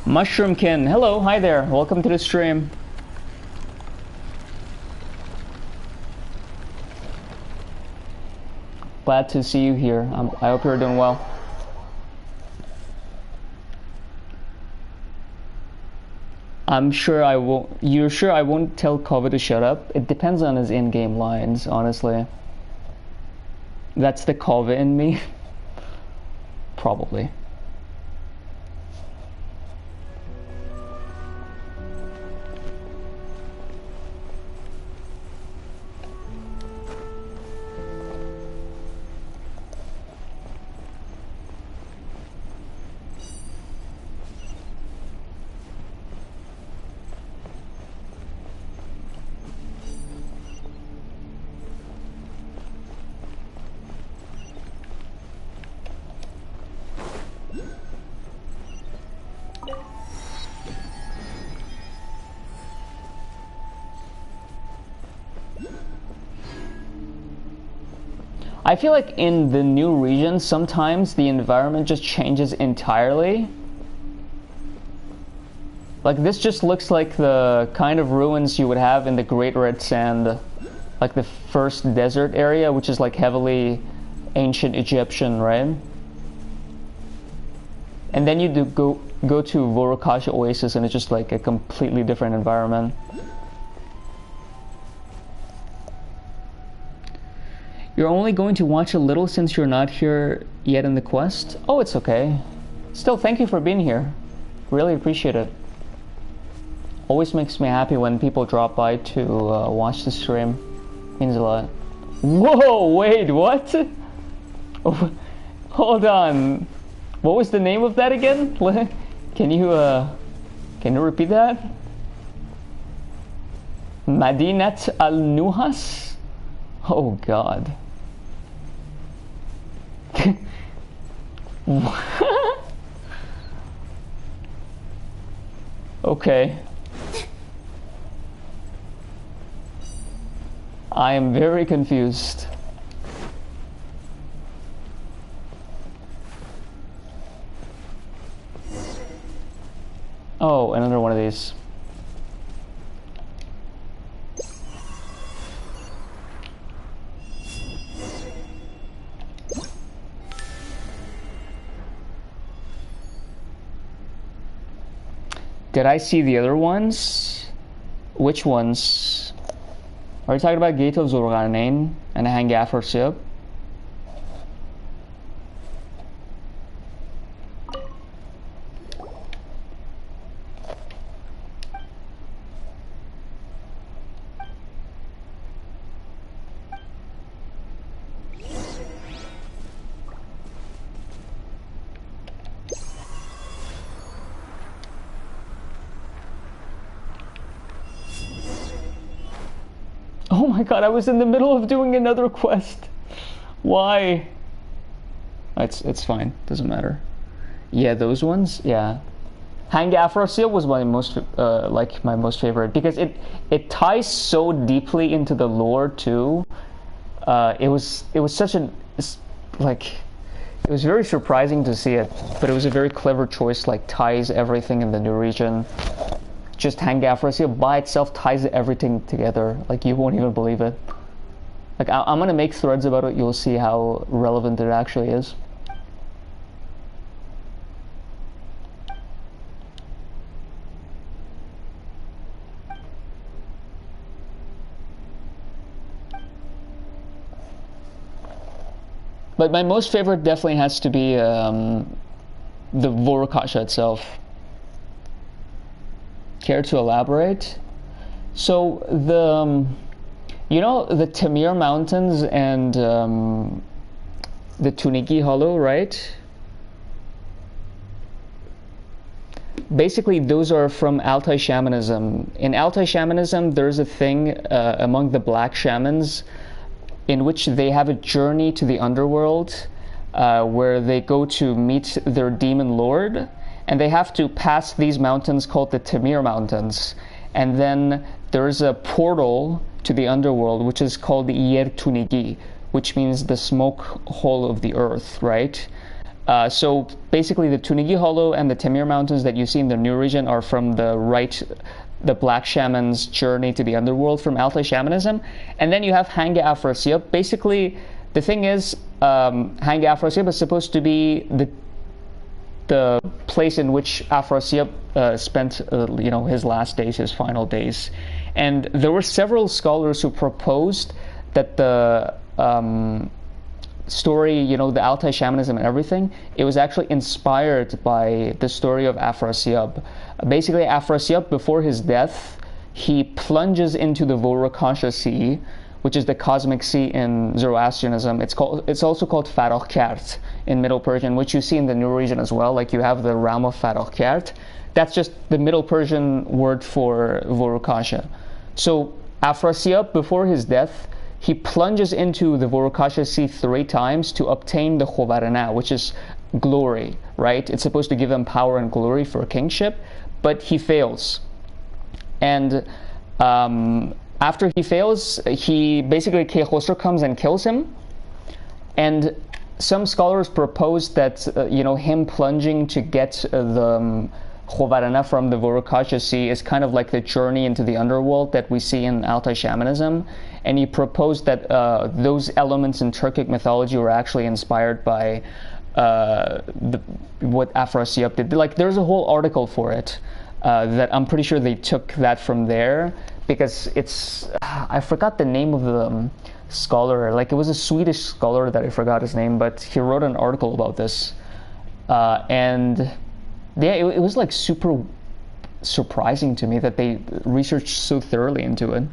Mushroomkin, hello, hi there, welcome to the stream. Glad to see you here. I hope you're doing well. I'm sure I won't. You're sure I won't tell Kova to shut up? It depends on his in-game lines, honestly. That's the Kova in me. Probably. I feel like in the new region, sometimes the environment just changes entirely. Like this just looks like the kind of ruins you would have in the Great Red Sand, like the first desert area, which is like heavily ancient Egyptian, right? And then you do go to Vorokasha Oasis and it's just like a completely different environment. You're only going to watch a little since you're not here yet in the quest? Oh, it's okay. Still, thank you for being here. Really appreciate it. Always makes me happy when people drop by to watch the stream. Means a lot. Whoa, wait, what? Oh, hold on. What was the name of that again? Can you repeat that? Madinat al-Nuhas? Oh God. Okay. I am very confused. Oh, another one of these. Did I see the other ones? Which ones? Are you talking about Gate of Zulkarnain and Hangafar Ship? Oh my God, I was in the middle of doing another quest. Why? It's fine, doesn't matter. Yeah, those ones, yeah. Hang Afrosil was my most my most favorite because it ties so deeply into the lore too. It was such an it was very surprising to see it, but it was a very clever choice. Like ties everything in the new region. Just Hang Afrosil by itself ties everything together. Like you won't even believe it. Like I'm gonna make threads about it. You'll see how relevant it actually is. But my most favorite definitely has to be the Vorokasha itself. Care to elaborate? So the you know the Tamir Mountains and the Tuniki Hollow, right? Basically, those are from Altai shamanism. In Altai shamanism, there's a thing among the black shamans in which they have a journey to the underworld where they go to meet their demon lord, and they have to pass these mountains called the Tamir Mountains. And then there's a portal to the underworld which is called the Yer Tunigi, which means the smoke hole of the earth, right? So basically the Tunigi Hollow and the Temir Mountains that you see in the new region are from the Black Shaman's journey to the underworld from Altai Shamanism. And then you have Hanga Afrasiab. Basically, the thing is, Hanga Afrasiab is supposed to be the place in which Afrasiab spent his last days, his final days. And there were several scholars who proposed that the story, the Altai shamanism and everything, it was actually inspired by the story of Afrasiab. Basically, Afrasiab, before his death, he plunges into the Vorakasha Sea, which is the cosmic sea in Zoroastrianism. It's also called Farokhkert in Middle Persian, which you see in the New region as well. Like you have the realm of Farokhkert. That's just the Middle Persian word for Vorakasha. So Afrasiab, before his death, he plunges into the Vorakasha Sea 3 times to obtain the Khvarena, which is glory, right? It's supposed to give him power and glory for kingship, but he fails. And after he fails, Kay Khosrow comes and kills him. And some scholars propose that him plunging to get the Khvarena from the Vorakasha Sea is kind of like the journey into the underworld that we see in Altai shamanism. And he proposed that those elements in Turkic mythology were actually inspired by what Afrasiab did. Like, there's a whole article for it that I'm pretty sure they took that from there, because I forgot the name of the scholar. Like, it was a Swedish scholar that I forgot his name, but he wrote an article about this. And yeah, it was like super surprising to me that they researched so thoroughly into it.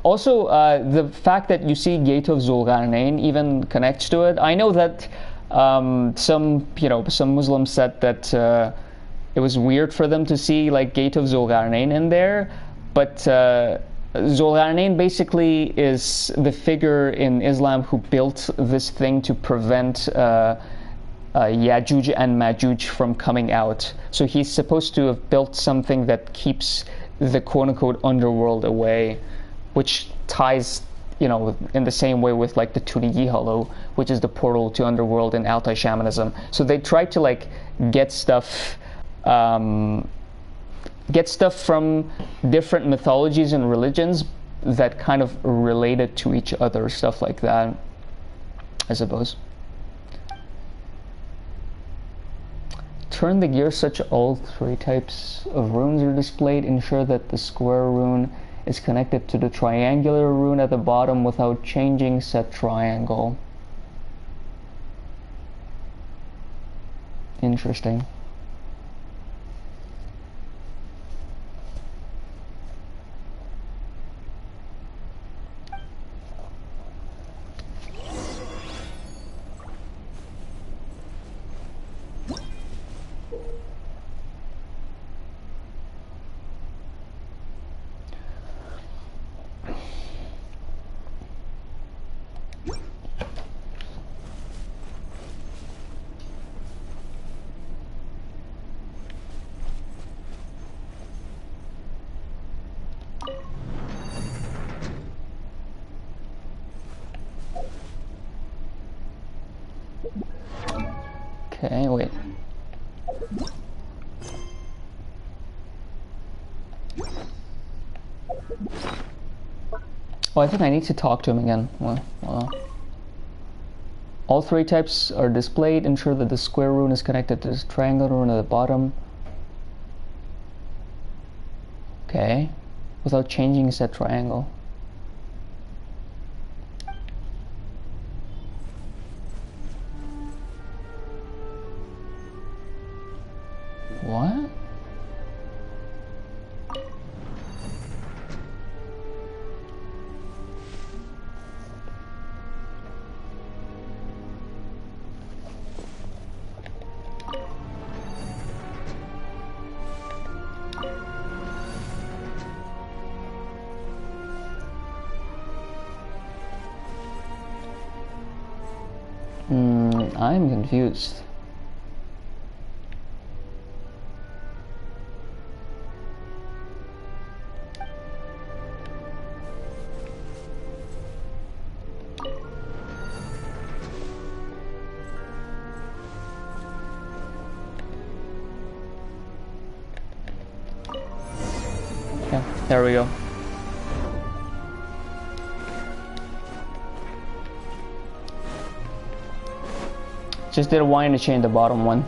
Also, the fact that you see Gate of Zulqarnain even connects to it. I know that some Muslims said that it was weird for them to see like Gate of Zulqarnain in there, but Zulqarnain basically is the figure in Islam who built this thing to prevent Yajuj and Majuj from coming out. So he's supposed to have built something that keeps the quote-unquote underworld away, which ties, in the same way with like the Tunigi Hollow, which is the portal to underworld in Altai shamanism. So they tried to like get stuff from different mythologies and religions that kind of related to each other, stuff like that, I suppose. Turn the gear such all 3 types of runes are displayed. Ensure that the square rune is connected to the triangular rune at the bottom without changing set triangle. Interesting. Okay, wait. Oh, I think I need to talk to him again. Well. All 3 types are displayed. Ensure that the square rune is connected to this triangle rune at the bottom. Okay. Without changing set triangle. What? I'm confused. Yeah, there we go. Just did a wind to change the bottom one.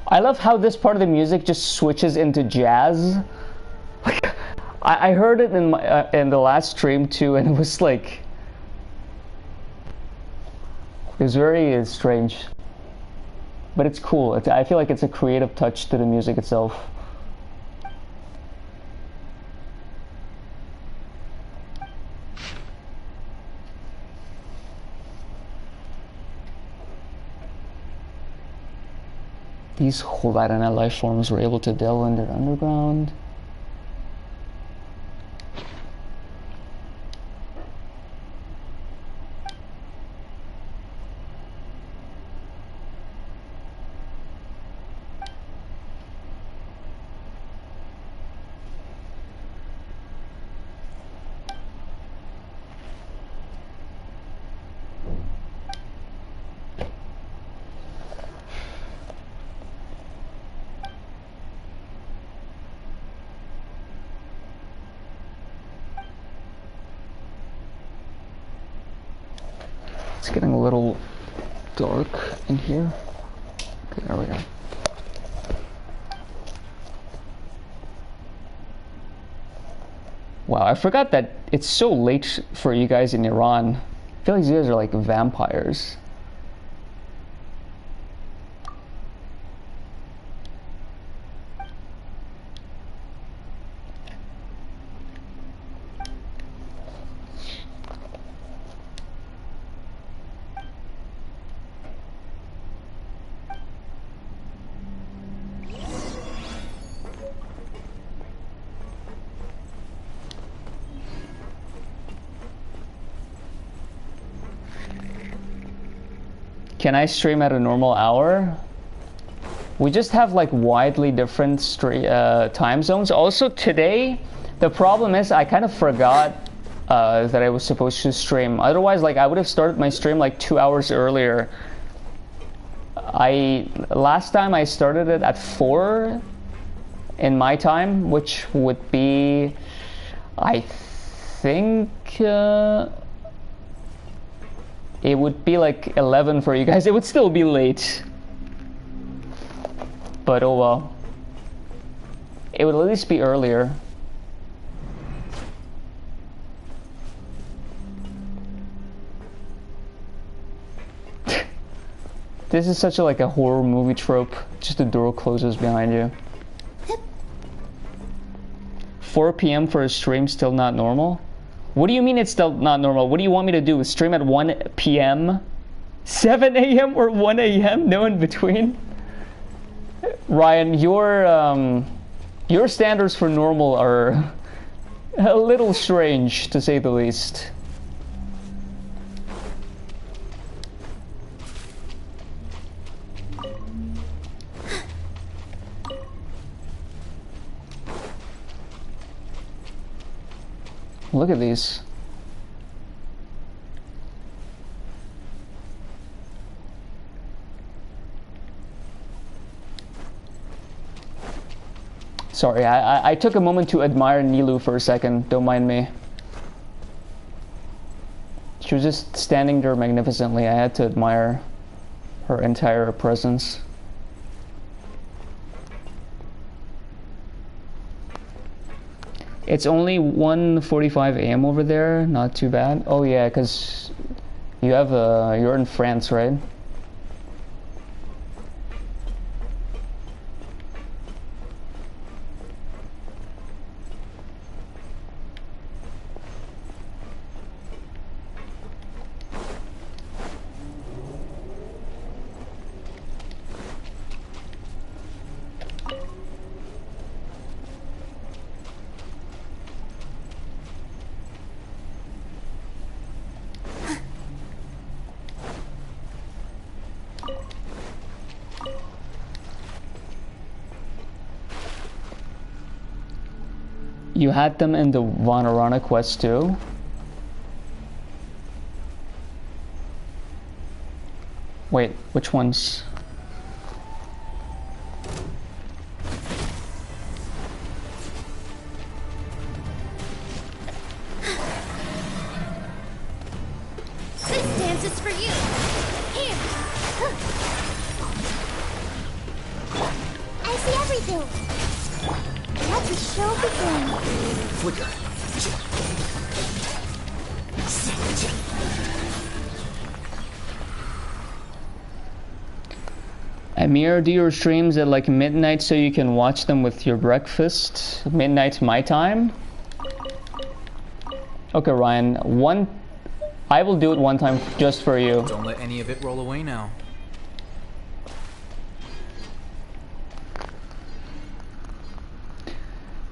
I love how this part of the music just switches into jazz. Like, I heard it in the last stream too, and it was like, it was very strange, but it's cool. I feel like it's a creative touch to the music itself. These Khvarena life forms were able to delve under the underground. It's getting a little dark in here. Okay, there we go. Wow, I forgot that it's so late for you guys in Iran. I feel like you guys are like vampires. Can I stream at a normal hour? We just have like widely different time zones. Also today, the problem is I kind of forgot that I was supposed to stream. Otherwise, like I would have started my stream like 2 hours earlier. Last time I started it at 4 in my time, which would be, I think, it would be like 11 for you guys. It would still be late. But oh well. It would at least be earlier. This is such a horror movie trope. Just the door closes behind you. 4 p.m. for a stream still not normal? What do you mean it's still not normal? What do you want me to do? Stream at 1 p.m.? 7 a.m. or 1 a.m.? No in between? Ryan, your standards for normal are a little strange, to say the least. Look at these. Sorry, I took a moment to admire Nilu for a second. Don't mind me. She was just standing there magnificently. I had to admire her entire presence. It's only 1:45 a.m. over there. Not too bad. Oh yeah, because you have you're in France, right? You had them in the Vanarana quest too? Wait, which ones? This dance is for you. Here. I see everything. Let the show begin. Flicker. Amir, do your streams at like midnight so you can watch them with your breakfast? Midnight my time? Okay, Ryan. I will do it one time just for you. Don't let any of it roll away now.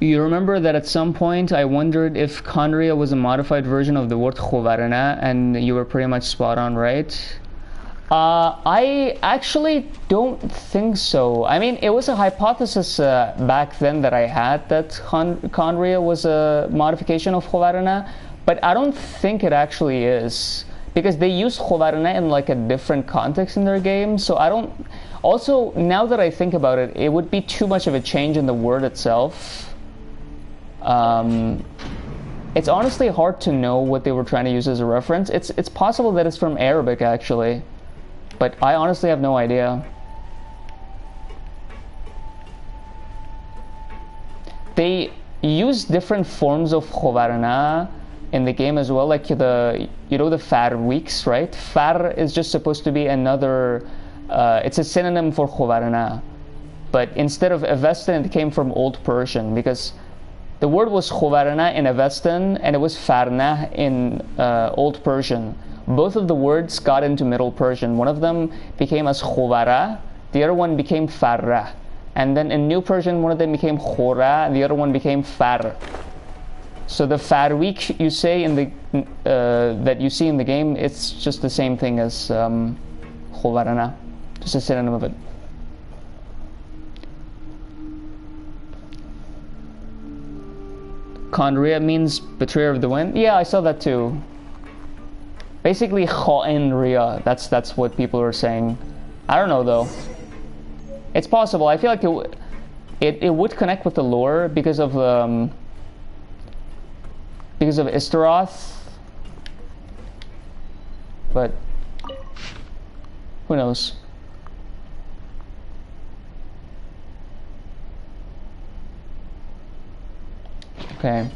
You remember that at some point I wondered if Khvarena was a modified version of the word Khvarena, and you were pretty much spot on, right? I actually don't think so. I mean, it was a hypothesis back then that I had that Khvarena was a modification of Khvarena, but I don't think it actually is, because they use Khvarena in like a different context in their game, so I don't... Also, now that I think about it, it would be too much of a change in the word itself. It's honestly hard to know what they were trying to use as a reference. It's possible that it's from Arabic, actually, but I honestly have no idea. They use different forms of Khvarena in the game as well, like the Far weeks, right? Far is just supposed to be another, it's a synonym for Khvarena, but instead of Avestan, it came from Old Persian, because the word was Khvarena in Avestan and it was Farna in Old Persian. Both of the words got into Middle Persian. One of them became as Khuvara, the other one became Farra. And then in New Persian, one of them became Khora, the other one became Far. So the Farweek you say in the that you see in the game, it's just the same thing as Khvarena, just a synonym of it. Khvarena means betrayer of the wind. Yeah, I saw that too. Basically, Khvarena. That's what people are saying. I don't know though. It's possible. I feel like it would connect with the lore because of Istaroth, but who knows? Okay.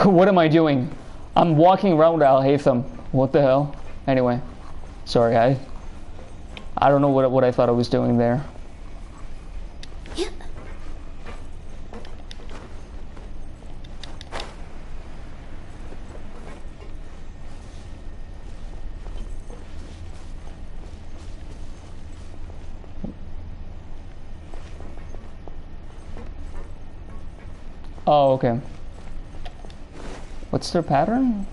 What am I doing? I'm walking around Al Haytham. What the hell? Anyway, sorry, I don't know what I thought I was doing there. Oh, okay. What's their pattern?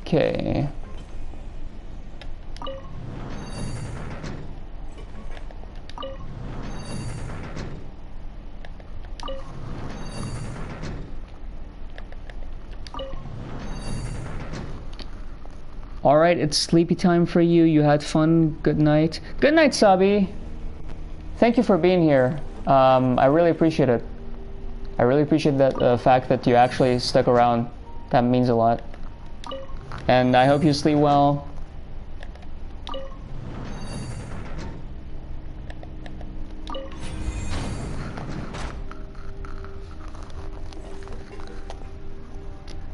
Okay. Alright, it's sleepy time for you. You had fun. Good night. Good night, Sabi. Thank you for being here. I really appreciate it. I really appreciate that fact that you actually stuck around. That means a lot. And I hope you sleep well.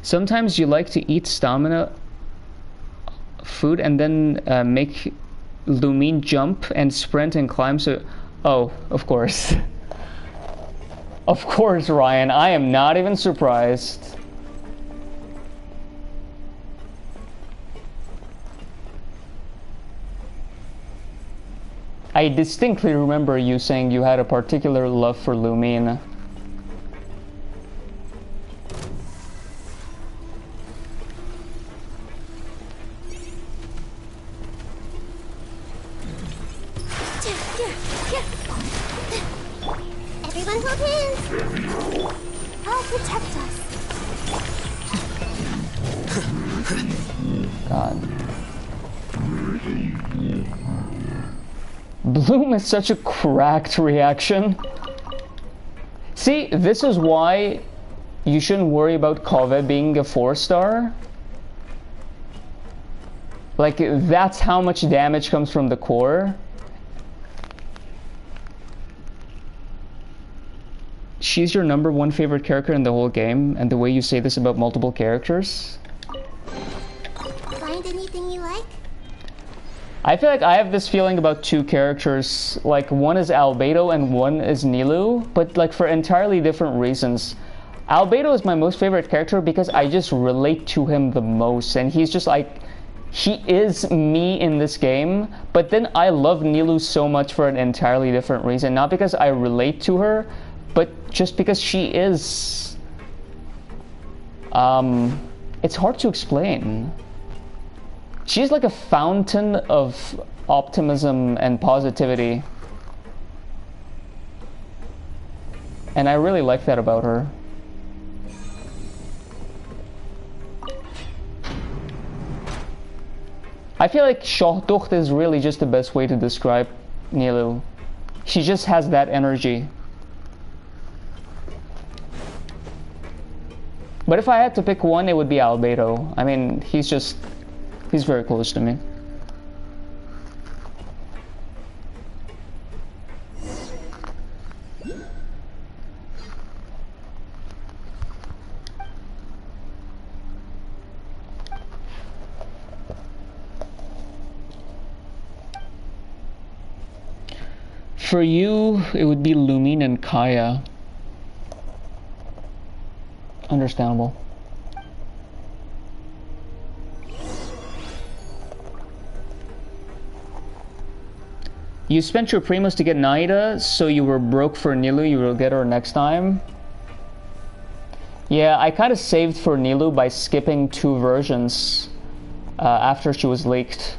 Sometimes you like to eat stamina food and then make Lumine jump and sprint and climb, so... Oh, of course. Of course, Ryan. I am not even surprised. I distinctly remember you saying you had a particular love for Lumine. protect us. God. Bloom is such a cracked reaction. See, this is why you shouldn't worry about Kove being a 4-star. Like, that's how much damage comes from the core. She's your #1 favorite character in the whole game, and the way you say this about multiple characters. Find anything you like? I feel like I have this feeling about 2 characters. Like, one is Albedo and one is Nilou, but like for entirely different reasons. Albedo is my most favorite character because I just relate to him the most, and he's just like, he is me in this game. But then I love Nilou so much for an entirely different reason. Not because I relate to her, but just because she is... it's hard to explain. She's like a fountain of optimism and positivity. And I really like that about her. I feel like Shahdocht is really just the best way to describe Nilou. She just has that energy. But if I had to pick one, it would be Albedo. I mean, he's very close to me. For you, it would be Lumine and Kaya. Understandable. You spent your primos to get Naida, so you were broke for Nilou. You will get her next time. Yeah, I kind of saved for Nilou by skipping 2 versions after she was leaked.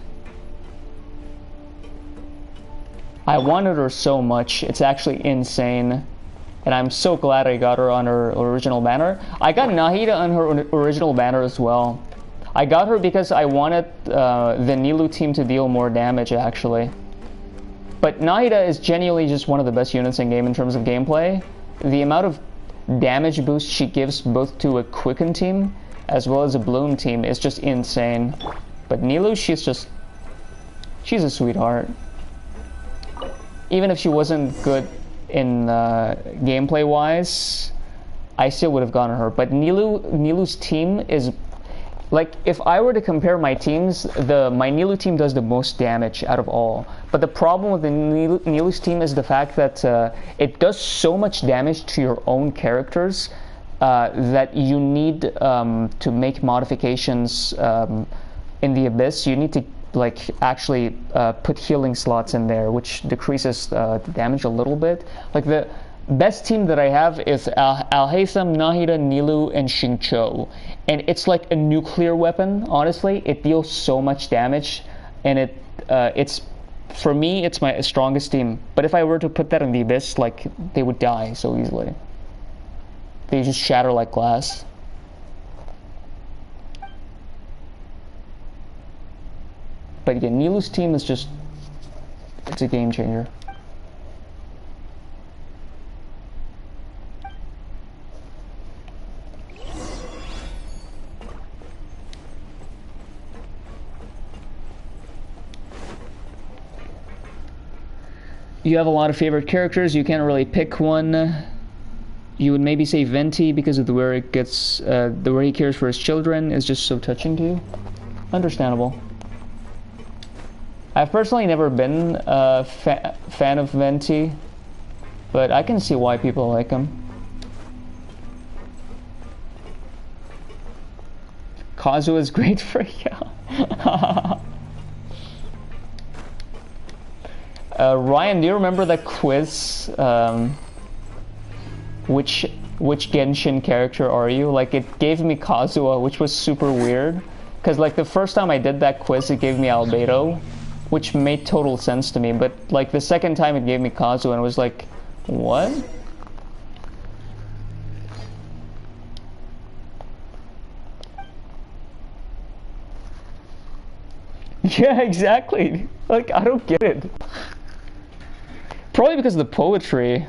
I wanted her so much. It's actually insane. And I'm so glad I got her on her original banner. I got Nahida on her original banner as well. I got her because I wanted the Nilou team to deal more damage, actually. But Nahida is genuinely just one of the best units in game in terms of gameplay. The amount of damage boost she gives both to a Quicken team as well as a Bloom team is just insane. But Nilou, she's a sweetheart. Even if she wasn't good in gameplay wise, I still would have gotten her. But Nilou's team is like, if I were to compare my teams, my Nilou team does the most damage out of all. But the problem with the Nilou's team is the fact that it does so much damage to your own characters that you need to make modifications in the Abyss. You need to like actually put healing slots in there, which decreases the damage a little bit. Like the best team that I have is Alhaitham, Nahida, Nilou, and Xingqiu. And it's like a nuclear weapon, honestly. It deals so much damage, and it's for me, it's my strongest team. But if I were to put that in the Abyss, like, they would die so easily. They just shatter like glass. But yeah, Nilou's team is just, it's a game changer. You have a lot of favorite characters, you can't really pick one. You would maybe say Venti because of the way he cares for his children is just so touching to you. Understandable. I've personally never been a fan of Venti, but I can see why people like him. Kazuha is great for you. Ryan, do you remember that quiz? Which Genshin character are you? Like, it gave me Kazuha, which was super weird. Because, like, the first time I did that quiz, it gave me Albedo, which made total sense to me. But, like, the second time it gave me Kazuha, and it was like, what? Yeah, exactly. Like, I don't get it. Probably because of the poetry.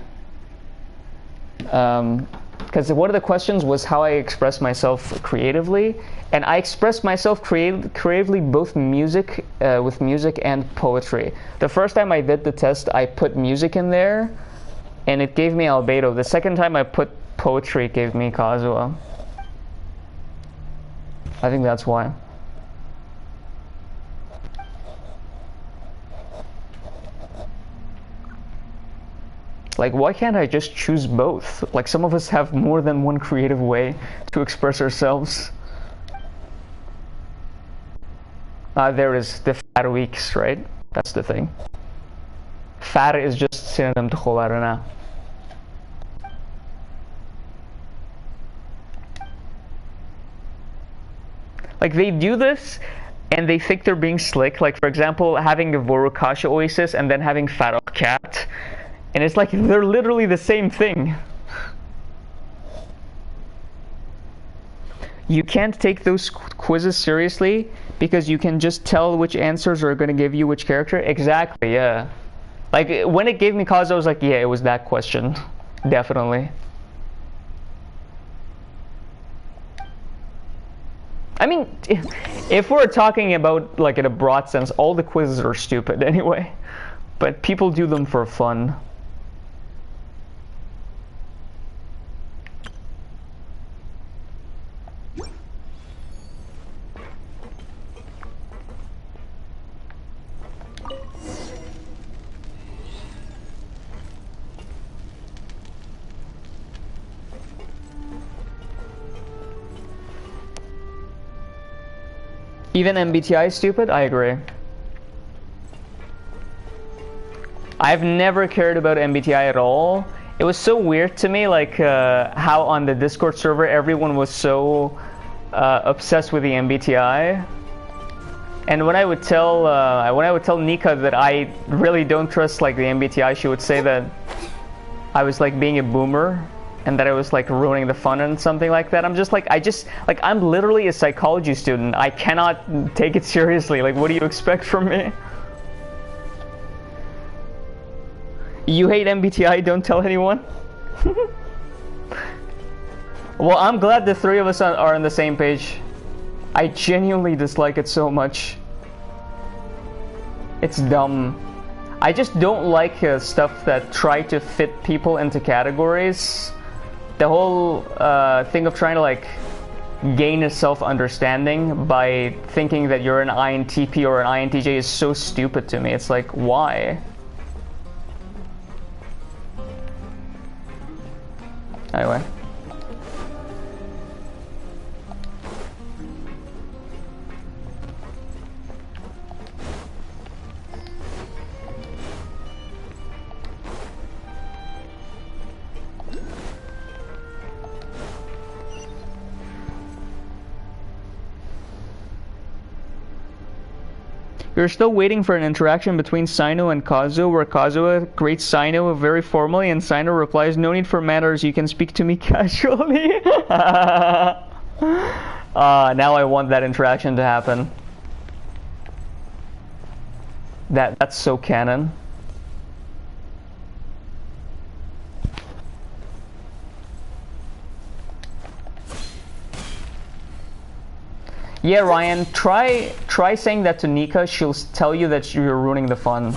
Because one of the questions was how I express myself creatively, and I express myself creatively both with music and poetry. The first time I did the test, I put music in there, and it gave me Albedo. The second time I put poetry, it gave me Kazuha. I think that's why. Like, why can't I just choose both? Like, some of us have more than one creative way to express ourselves. There is the fat weeks, right? That's the thing. Fat is just synonym to Khvarena. Like, they do this and they think they're being slick. Like, for example, having the Vorukasha Oasis and then having Fat Cat. And it's like they're literally the same thing. You can't take those quizzes seriously because you can just tell which answers are going to give you which character. Exactly, yeah. Like, when it gave me Kazuha, I was like, yeah, it was that question. Definitely. I mean, if we're talking about, like, in a broad sense, all the quizzes are stupid anyway. But people do them for fun. Even MBTI is stupid? I agree. I've never cared about MBTI at all. It was so weird to me, like how on the Discord server everyone was so obsessed with the MBTI. And when I would tell Nika that I really don't trust like the MBTI, she would say that I was like being a boomer and that I was like ruining the fun and something like that. I'm just like, I'm literally a psychology student. I cannot take it seriously. Like, what do you expect from me? You hate MBTI, don't tell anyone? Well, I'm glad the three of us are on the same page. I genuinely dislike it so much. It's dumb. I just don't like stuff that try to fit people into categories. The whole thing of trying to like gain a self-understanding by thinking that you're an INTP or an INTJ is so stupid to me. It's like, why? Anyway. You're still waiting for an interaction between Sino and Kazuha, where Kazuha greets Sino very formally and Sino replies, "No need for manners, you can speak to me casually." Now I want that interaction to happen. That's so canon. Yeah, Ryan, try saying that to Nika. She'll tell you that you're ruining the fun.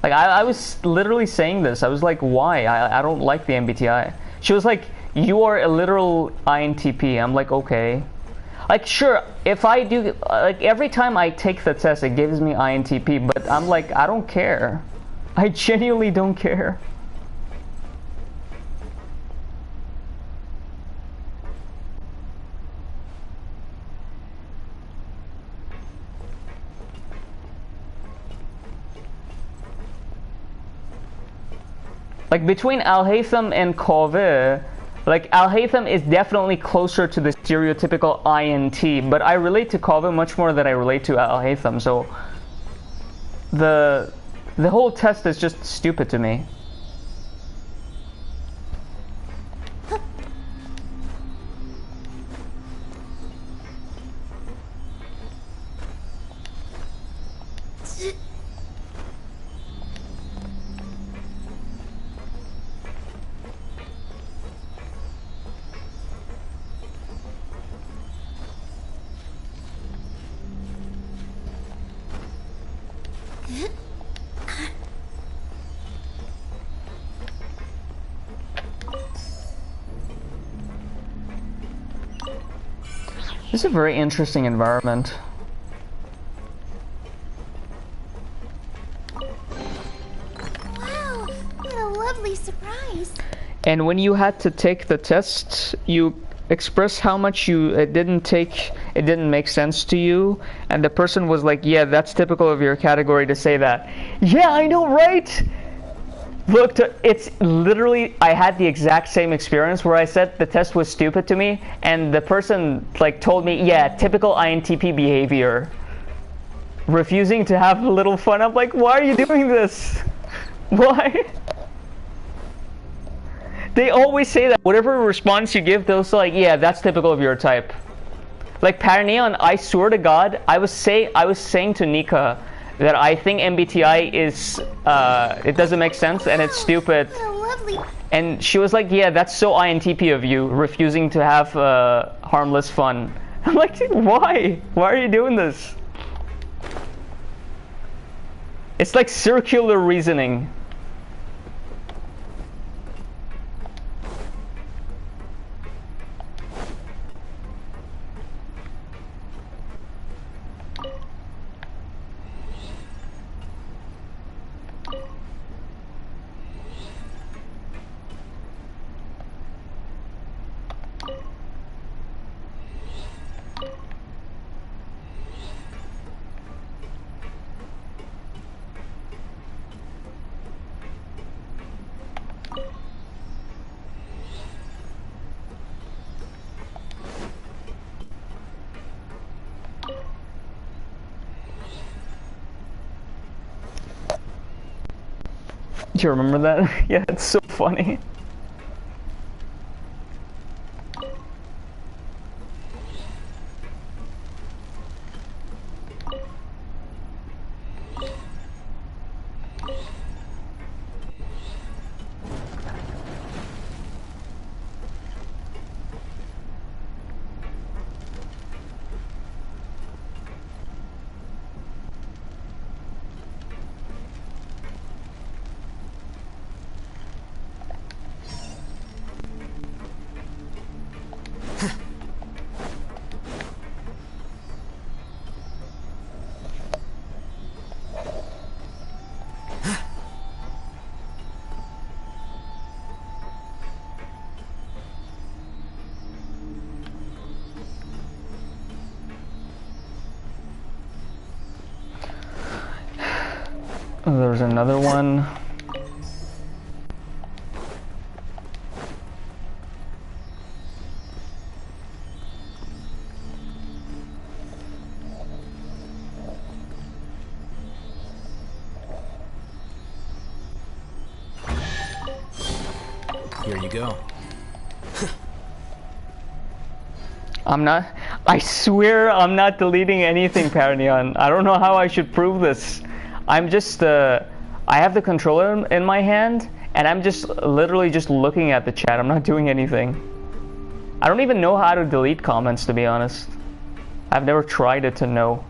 Like, I was literally saying this. I was like, why? I don't like the MBTI. She was like, you are a literal INTP. I'm like, okay. Like, sure, if I do, like, every time I take the test, it gives me INTP, but I'm like, I don't care. I genuinely don't care. Like, between Al-Haytham and Kove, like, Al-Haytham is definitely closer to the stereotypical INT, but I relate to Kove much more than I relate to Al-Haytham, so the whole test is just stupid to me. This is a very interesting environment. Wow, what a lovely surprise. And when you had to take the test, you express how much it didn't make sense to you, and the person was like, yeah, that's typical of your category to say that. Yeah, I know, right? Look, it's literally, I had the exact same experience where I said the test was stupid to me, and the person like told me, yeah, typical INTP behavior. Refusing to have a little fun. I'm like, why are you doing this? Why? They always say that. Whatever response you give, they'll say like, yeah, that's typical of your type. Like Paraneon, I swear to God, I was saying to Nika that I think MBTI is, it doesn't make sense and it's stupid. And she was like, yeah, that's so INTP of you, refusing to have harmless fun. I'm like, why? Why are you doing this? It's like circular reasoning. Do you remember that? Yeah, it's so funny. There's another one. Here you go. I swear I'm not deleting anything, Paraneon. I don't know how I should prove this. I'm just, I have the controller in my hand, and I'm just literally just looking at the chat. I'm not doing anything. I don't even know how to delete comments, to be honest. I've never tried it to know.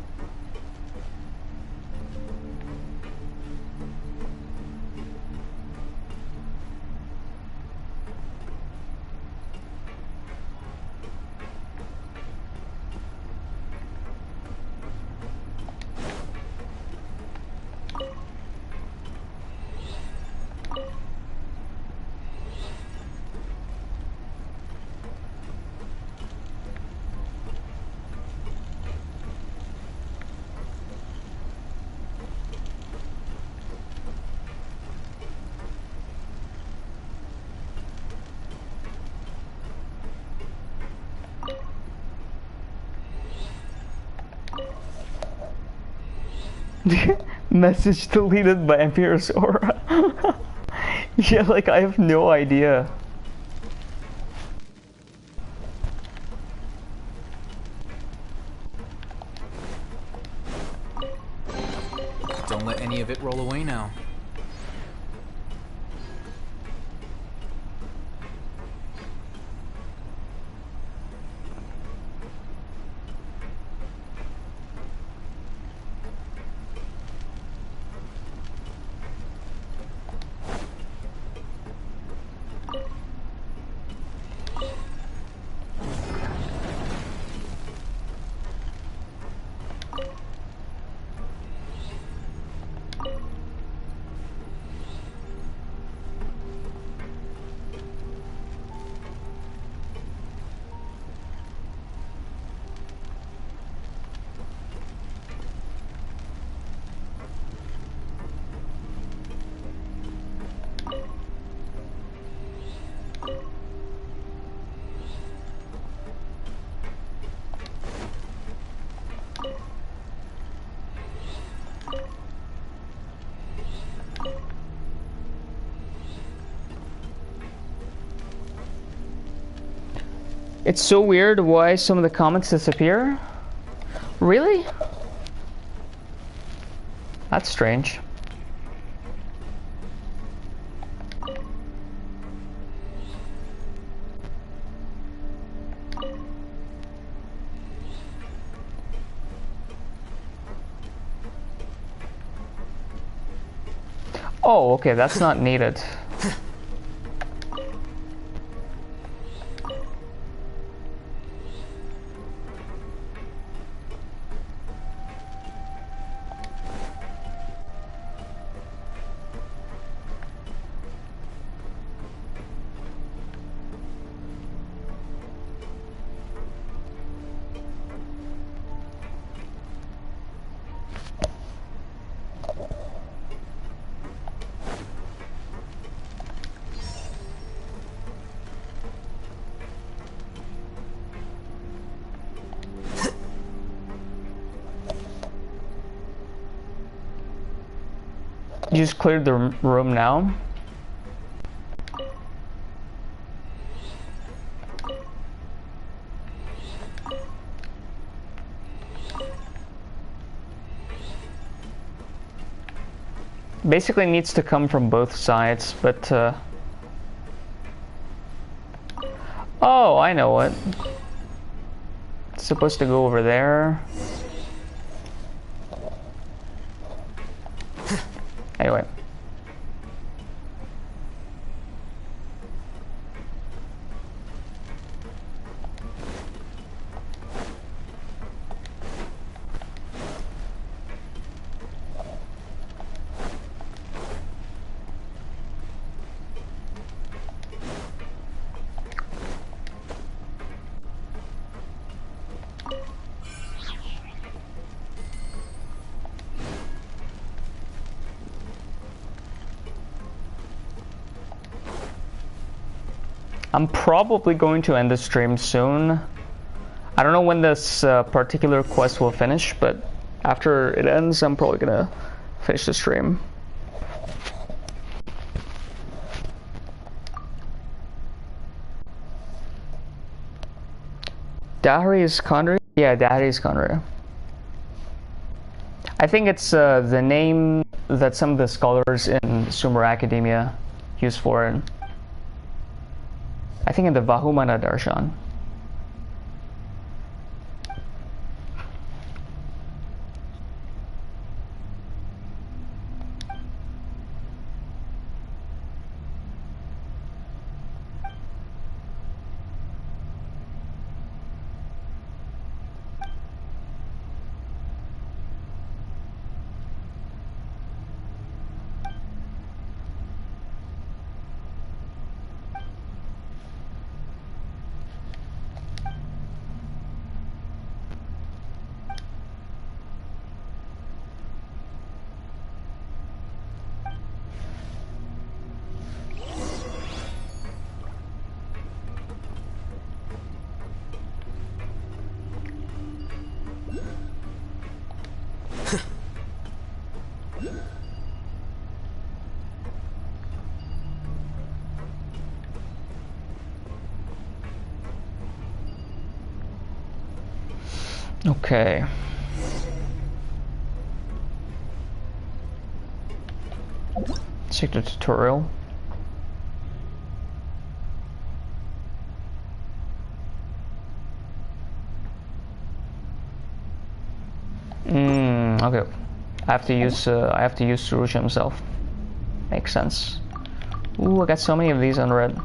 Message deleted by Empire's Aura. Yeah, like I have no idea. Don't let any of it roll away now. It's so weird why some of the comments disappear. Really? That's strange. Oh, okay, that's not needed. You just cleared the room now? Basically needs to come from both sides, but oh, I know what. It's supposed to go over there. Anyway. I'm probably going to end the stream soon. I don't know when this particular quest will finish, but after it ends, I'm probably gonna finish the stream. Dahri is Conry? Yeah, Dahri is Conry. I think it's the name that some of the scholars in Sumer Academia use for it. I think in the Vahumana Darshan. Okay. Check the tutorial. Okay. I have to use Surush himself. Makes sense. Ooh, I got so many of these unread.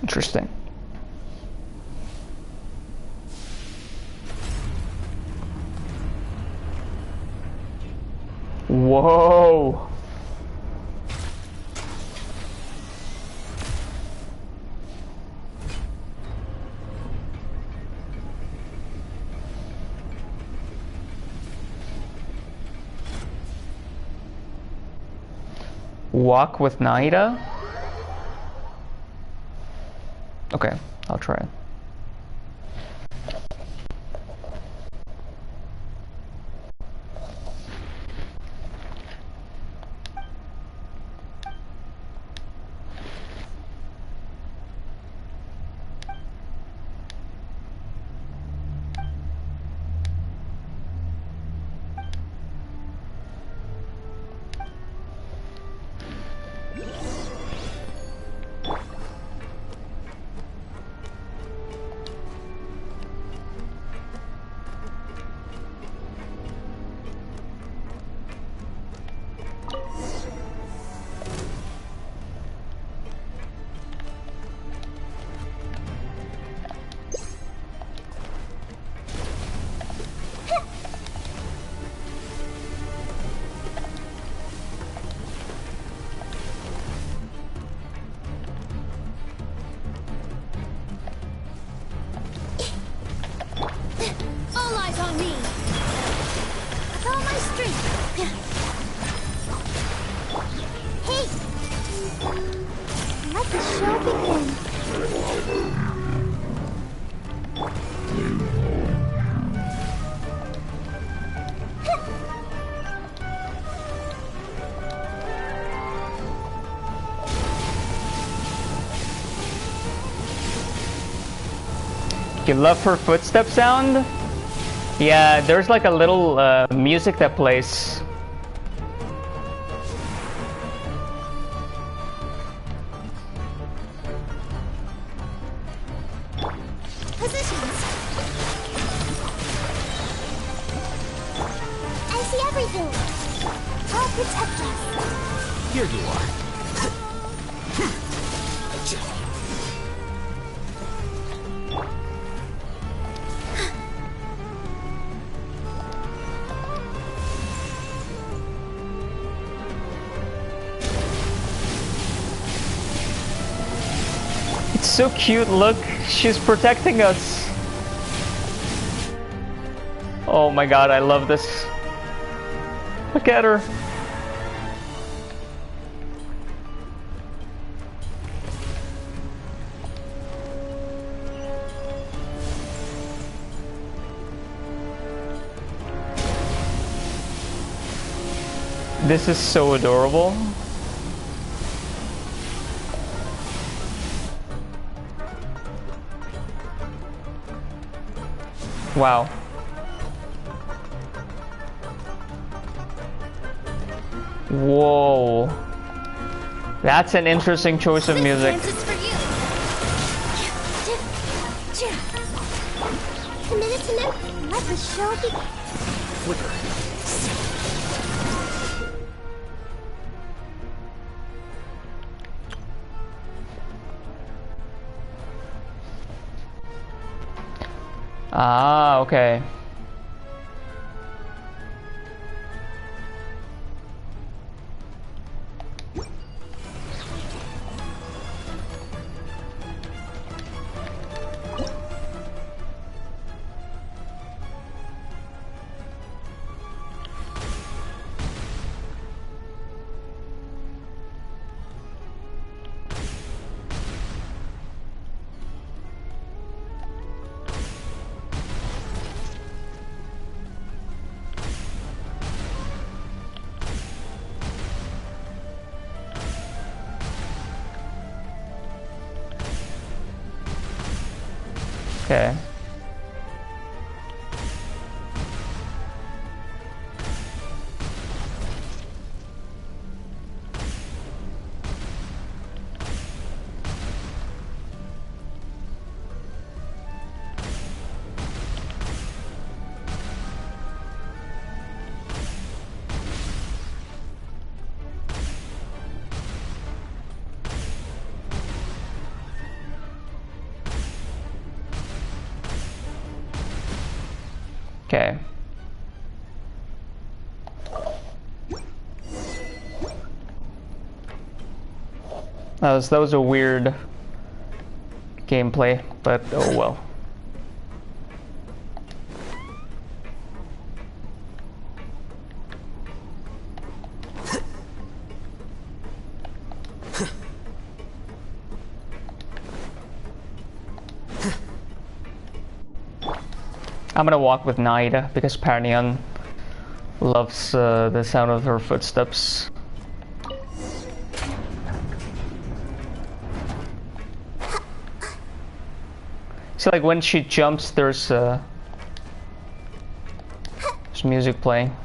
Interesting. Whoa! Walk with Naida? Okay, I'll try it. All eyes on me! With all my strength! Hey! Let the show begin! You love her footstep sound? Yeah, there's like a little music that plays. Positions! I see everything! I'll protect us! Here you are. It's so cute, look, she's protecting us. Oh my god, I love this. Look at her. This is so adorable. Wow. Whoa. That's an interesting choice of music. This dance is for you. Committed to them. Let the show begin. Flicker. Ah, okay. Okay. Okay. That was a weird gameplay, but oh well. I'm gonna walk with Naida because Parnion loves the sound of her footsteps. So like when she jumps, there's music playing.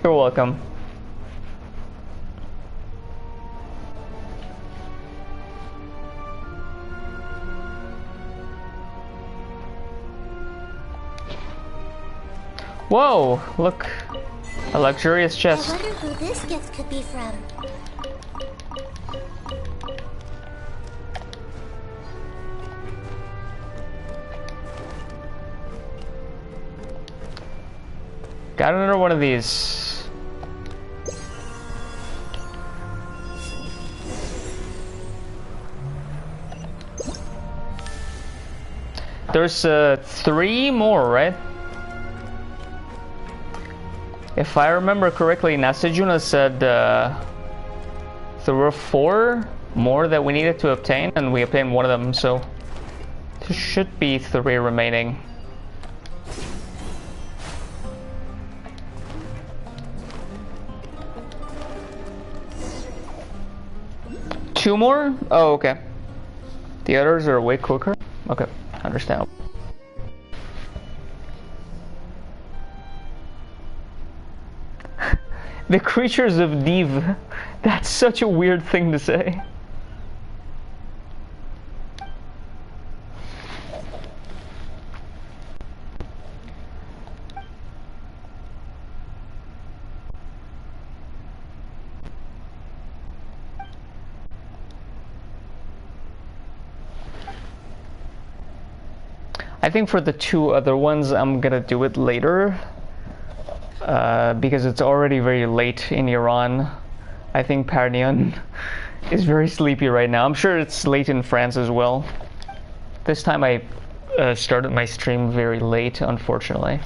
You're welcome. Whoa, look. A luxurious chest. I wonder who this gift could be from. Got another one of these. There's 3 more, right? If I remember correctly, Nasajuna said there were 4 more that we needed to obtain, and we obtained one of them, so there should be 3 remaining. Two more? Oh, okay. The others are way quicker? Okay, understandable. The creatures of Div. That's such a weird thing to say. I think for the 2 other ones, I'm gonna do it later. Because it's already very late in Iran. I think Parnion is very sleepy right now. I'm sure it's late in France as well. This time I started my stream very late, unfortunately.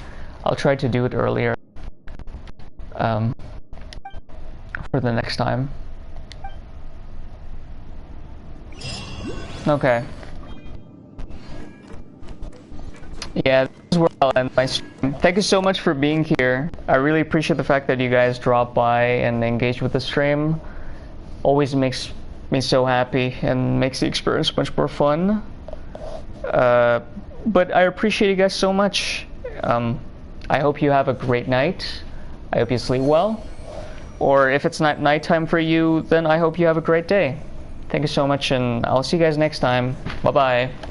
I'll try to do it earlier for the next time. Okay. Yeah, this is where I'll end my stream. Thank you so much for being here. I really appreciate the fact that you guys drop by and engage with the stream. Always makes me so happy and makes the experience much more fun. But I appreciate you guys so much. I hope you have a great night. I hope you sleep well. Or if it's not nighttime for you, then I hope you have a great day. Thank you so much, and I'll see you guys next time. Bye-bye.